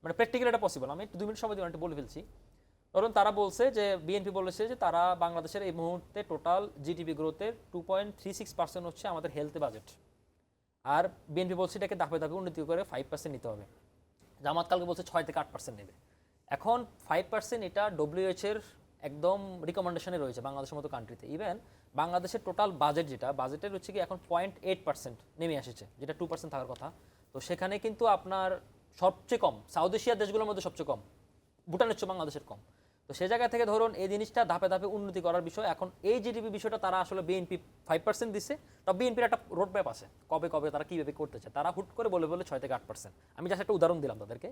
S4: মানে প্র্যাকটিক্যালি এটা পসিবল, আমি একটু 2 মিনিট সময় দিয়ে একটু বলে ফেলছি। ধরুন তারা বলছে যে বিএনপি বলেছে যে তারা বাংলাদেশের এই মুহূর্তে টোটাল জিডিপি গ্রোথের 2.36% হচ্ছে আমাদের হেলথ বাজেট। আর বিএনপি বলছে এটাকে ধাপে ধাপে উন্নতি করে 5% নিতে হবে। জামাত কালকে বলছে 6 থেকে 8% নেবে। এখন 5% এটা WHO এর একদম রিকমেন্ডেশনে রয়েছে বাংলাদেশের মতো কান্ট্রিতে। ইভেন বাংলাদেশের টোটাল বাজেট যেটা, বাজেটের হচ্ছে কি এখন 0.8% নেমে এসেছে, যেটা 2% থাকার কথা। তো সেখানে কিন্তু আপনার সবচেয়ে কম সাউথ এশিয়ার দেশগুলোর মধ্যে সবচেয়ে কম, ভুটানের চেয়ে বাংলাদেশের কম। তো সে জায়গা থেকে ধরুন এই জিনিসটা ধাপে ধাপে উন্নতি করার বিষয়। এখন এই জিডিপি বিষয়টা তারা আসলে বিএনপি 5% দিচ্ছে, তা বিএনপির একটা রোড ম্যাপ আছে কবে তারা কীভাবে করতে চায়। তারা হুট করে বলে 6 থেকে 8%। আমি জাস্ট একটা উদাহরণ দিলাম তাদেরকে।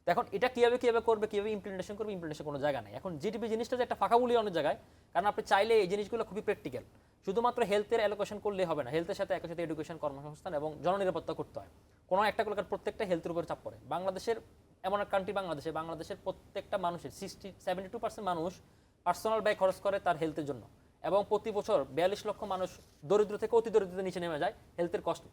S4: তো এখন এটা কীভাবে করবে, কীভাবে ইমপ্লিমেন্টেশন করবে, ইমপ্লিমেন্টেশন কোনো জায়গা নেই। এখন জিডিপি জিনিসটা যে একটা ফাঁকা বলি অনেক জায়গায়, কারণ আপনি চাইলে এই জিনিসগুলো খুবই প্র্যাকটিক্যাল। শুধুমাত্র হেলথের অ্যালোকেশন করলে হবে না, হেলথের সাথে একই সাথে এডুকেশন, কর্মসংস্থান এবং জননিরাপত্তা করতে হয়। কোনো একটা কলকাতার প্রত্যেকটা হেলথের উপরে চাপ পড়ে। বাংলাদেশের এমন এক কান্ট্রি, বাংলাদেশের প্রত্যেকটা মানুষের 72% মানুষ পার্সোনাল ব্যয় খরচ করে তার হেলথের জন্য, এবং প্রতি বছর 42 লক্ষ মানুষ দরিদ্র থেকে অতি দরিদ্রতার নিচে নেমে যায় হেলথের কষ্ট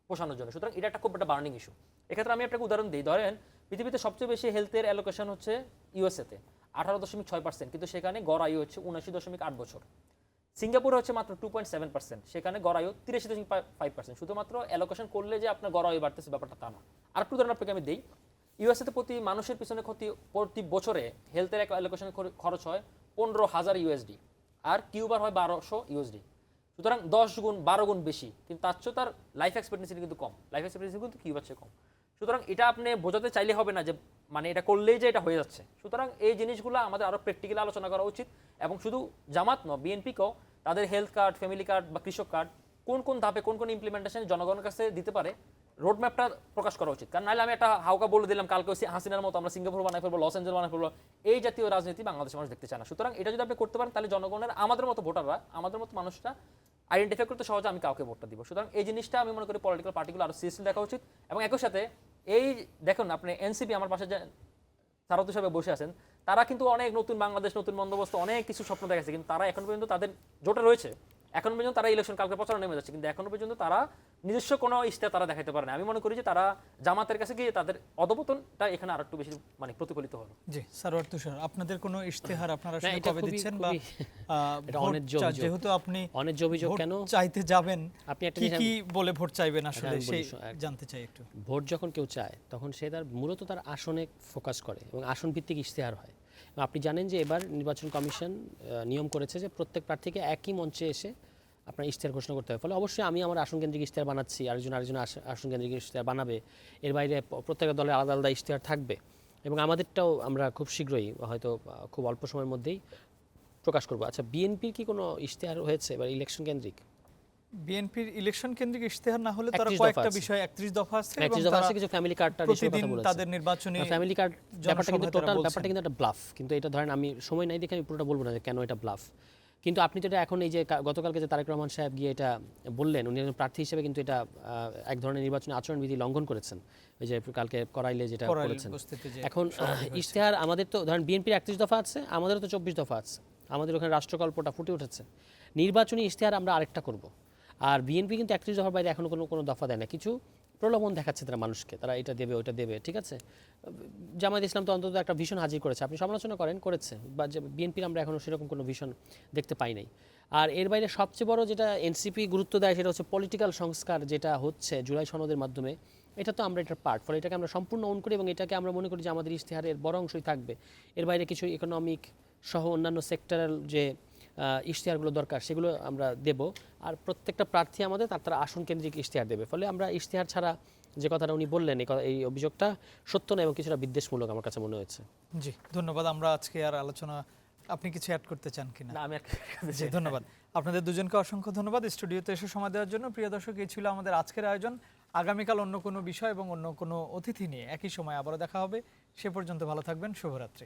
S4: পোষানোর জন্য। সুতরাং এটা একটা খুব একটা বার্নিং ইস্যু। এক্ষেত্রে আমি একটা উদাহরণ দিই। ধরেন পৃথিবীতে সবচেয়ে বেশি হেলথের অ্যালোকেশন হচ্ছে ইউএসএতে 18.6%, কিন্তু সেখানে গড় আয়ু হচ্ছে 79.8 বছর। সিঙ্গাপুর হচ্ছে মাত্র 2.7%, সেখানে গড়ায়ু 83.5%। শুধুমাত্র অ্যালোকেশন করলে যে আপনার গড়ায়ু বাড়তেছে ব্যাপারটা তা না। আর একটু উদাহরণ আপনাকে আমি দিই, ইউএসএতে প্রতি মানুষের পিছনে প্রতি বছরে হেলথের এক অ্যালোকেশন খরচ হয় 15,000 ইউএসডি, আর কিউবার হয় 1200 ইউএসডি। সুতরাং 10 গুণ 12 গুণ বেশি, কিন্তু তার চেয়ে তার লাইফ এক্সপেক্টেন্সি কিন্তু কম, লাইফ এক্সপেক্টেন্সি কিন্তু কিউবার চেয়ে কম। সুতরাং এটা আপনি বোঝাতে চাইলে হবে না যে মানে এটা করলেই যে এটা হয়ে যাচ্ছে। সুতরাং এই জিনিসগুলো আমাদের আরও প্র্যাকটিক্যালি আলোচনা করা উচিত, এবং শুধু জামাত নয়, বিএনপিকেও তাদের হেলথ কার্ড, ফ্যামিলি কার্ড বা কৃষক কার্ড কোন কোন ধাপে কোন কোন ইমপ্লিমেন্টেশন জনগণের কাছে দিতে পারে রোডম্যাপটা প্রকাশ করা উচিত। কারণ নাহলে আমি একটা হাউকা বলে দিলাম, কালকে হাসিনার মতো আমরা সিঙ্গাপুর বানাই ফেলবো, লস অ্যাঞ্জেলস বানাই ফেলবো, এই জাতীয় রাজনীতি বাংলাদেশের মানুষ দেখতে চায় না। সুতরাং এটা যদি আপনি করতে পারেন তাহলে জনগণের, আমাদের মতো ভোটাররা, আমাদের মতো মানুষরা আইডেন্টিফাই করতে সহজে আমি কাউকে ভোটটা দিব। সুতরাং এই জিনিসটা আমি মনে করি পলিটিক্যাল পার্টিগুলো আরও সিরিয়াসলি দেখা উচিত। এবং একই সাথে এই দেখুন আপনি এনসিপি, আমার পাশে যে সারত হিসাবে বসে আছেন, তারা কিন্তু অনেক নতুন বাংলাদেশ, নতুন বন্দোবস্ত, অনেক কিছু স্বপ্ন দেখাচ্ছে, কিন্তু তারা এখন পর্যন্ত তাদের জোটে রয়েছে, এখন পর্যন্ত তারা ইলেকশন কালকে প্রচার নেমে যাচ্ছে, কিন্তু এখনো পর্যন্ত তারা নিজস্ব কোনো ইশতেহার তারা দেখাতে পারে না। আমি মনে করি যে তারা জামাতের কাছে গিয়ে তাদের অধপতনটা এখানে আর একটু বেশি মানে প্রতিফলিত হলো।
S1: জি সারোয়ার তুষার, আপনাদের কোনো ইশতেহার আপনারা
S5: না,
S1: আসলে
S5: এটা
S1: কবে
S5: খুবই-
S1: দিচ্ছেন, বা
S5: এটা
S1: ভোট
S5: অন্যায্য অভিযোগ।
S1: যেহেতু আপনি
S5: অন্যায্য অভিযোগ
S1: ভোট
S5: কেন?
S1: চাইতে যাবেন,
S5: আপনি একটা
S1: কি
S5: জিনিস
S1: কি বলে ভোট চাইবেন আসলে
S5: আমি বলি,
S1: সেই
S5: এক-
S1: জানতে চাই একটু।
S5: ভোট যখন কেউ চায় তখন সে তার মূলত তার আসনে ফোকাস করে এবং আসন ভিত্তিক ইশতেহার হয়। এবং আপনি জানেন যে এবার নির্বাচন কমিশন নিয়ম করেছে যে প্রত্যেক প্রার্থীকে একই মঞ্চে এসে আপনার ইশতেহার ঘোষণা করতে হবে। ফলে অবশ্যই আমি আমার আসন কেন্দ্রিক ইশতেহার বানাচ্ছি, আরেকজন আসন কেন্দ্রিক ইশতেহার বানাবে, এর বাইরে প্রত্যেকটা দলের আলাদা আলাদা ইশতেহার থাকবে, এবং আমাদেরটাও আমরা খুব শীঘ্রই হয়তো খুব অল্প সময়ের মধ্যেই প্রকাশ করবো। আচ্ছা, বিএনপির কি কোনো ইশতেহার হয়েছে এবার ইলেকশন কেন্দ্রিক?
S1: বিএনপির ইলেকশন কেন্দ্রিক ইশতেহার না হলে তারা
S5: 31 দফা
S1: কয়েকটা
S5: আছে।
S1: বিষয় 31 দফা আছে, এবং
S5: 31 দফা
S1: তারা
S5: আছে, কিছু ফ্যামিলি কার্ডটা রেশিওর
S1: প্রতিদিন
S5: কথা বলেছে।
S1: তাদের নির্বাচনী
S5: ফ্যামিলি কার্ড ব্যাপারটা কিন্তু
S1: জনসভায় তারা
S5: টোটাল
S1: বলছেন।
S5: ব্যাপারটা কিন্তু একটা ব্লাফ, কিন্তু এটা ধরেন আমি সময় নাই দেখে আমি পুরোটা বলবো না যে কেন এটা ব্লাফ। কিন্তু আপনি তো এটা এখন এই যে গতকালকে যে তারেক রহমান সাহেব গিয়ে এটা বললেন, উনি একজন প্রার্থী হিসেবে কিন্তু এটা এক ধরনের নির্বাচনী আচরণবিধি লঙ্ঘন করেছেন, ওই যে কালকে করাইলে যেটা
S1: করাইল
S5: করেছেন।
S1: উপস্থিতি যে
S5: এখন ইশতেহার আমাদের তো ধরেন বিএনপির 31 দফা আছে, আমাদেরও তো 24 দফা আছে, আমাদের ওখানে রাষ্ট্রকল্পটা ফুটে উঠেছে। নির্বাচনী ইশতেহার আমরা আরেকটা করব। আর বিএনপি কিন্তু 31 দফার বাইরে এখনো কোনো দফা দেয় না, কিছু প্রলোভন দেখাচ্ছে তারা মানুষকে, তারা এটা দেবে ওইটা দেবে, ঠিক আছে। জামায়াত ইসলাম তো অন্তত একটা ভীষণ হাজির করেছে, আপনি সমালোচনা করেছে, বা বিএনপির আমরা এখনো সেরকম কোনো ভীষণ দেখতে পাই নাই। আর এর বাইরে সবচেয়ে বড় যেটা এনসিপি গুরুত্ব দেয় সেটা হচ্ছে পলিটিক্যাল সংস্কার, যেটা হচ্ছে জুলাই সনদের মাধ্যমে, এটা তো আমরা এটার পার্ট, ফলে এটাকে আমরা সম্পূর্ণ অন করি এবং এটাকে আমরা মনে করি যে আমাদের ইশতেহারের বড় অংশই থাকবে। এর বাইরে কিছু ইকোনমিক সহ অন্যান্য সেক্টরাল যে ইশতেহারগুলো দরকার সেগুলো আমরা দেব। আর প্রত্যেকটা প্রার্থী আমাদের তারা আসন কেন্দ্রিক ইশতেহার দেবে, ফলে আমরা ইশতেহার ছাড়া যে কথাটা উনি বললেন এই অভিযোগটা সত্য না এবং কিছুটা বিদ্বেষমূলক আমার কাছে মনে হয়েছে।
S1: জি ধন্যবাদ। আমরা আজকে আর আলোচনা, আপনি কিছু অ্যাড করতে চান কিনা?
S4: না, আমি
S1: জি ধন্যবাদ। আপনাদের দুজনকে অসংখ্য ধন্যবাদ স্টুডিওতে এসে সময় দেওয়ার জন্য। প্রিয় দর্শক, এই ছিল আমাদের আজকের আয়োজন। আগামীকাল অন্য কোনো বিষয় এবং অন্য কোনো অতিথি নিয়ে একই সময় আবারও দেখা হবে। সে পর্যন্ত ভালো থাকবেন। শুভরাত্রি।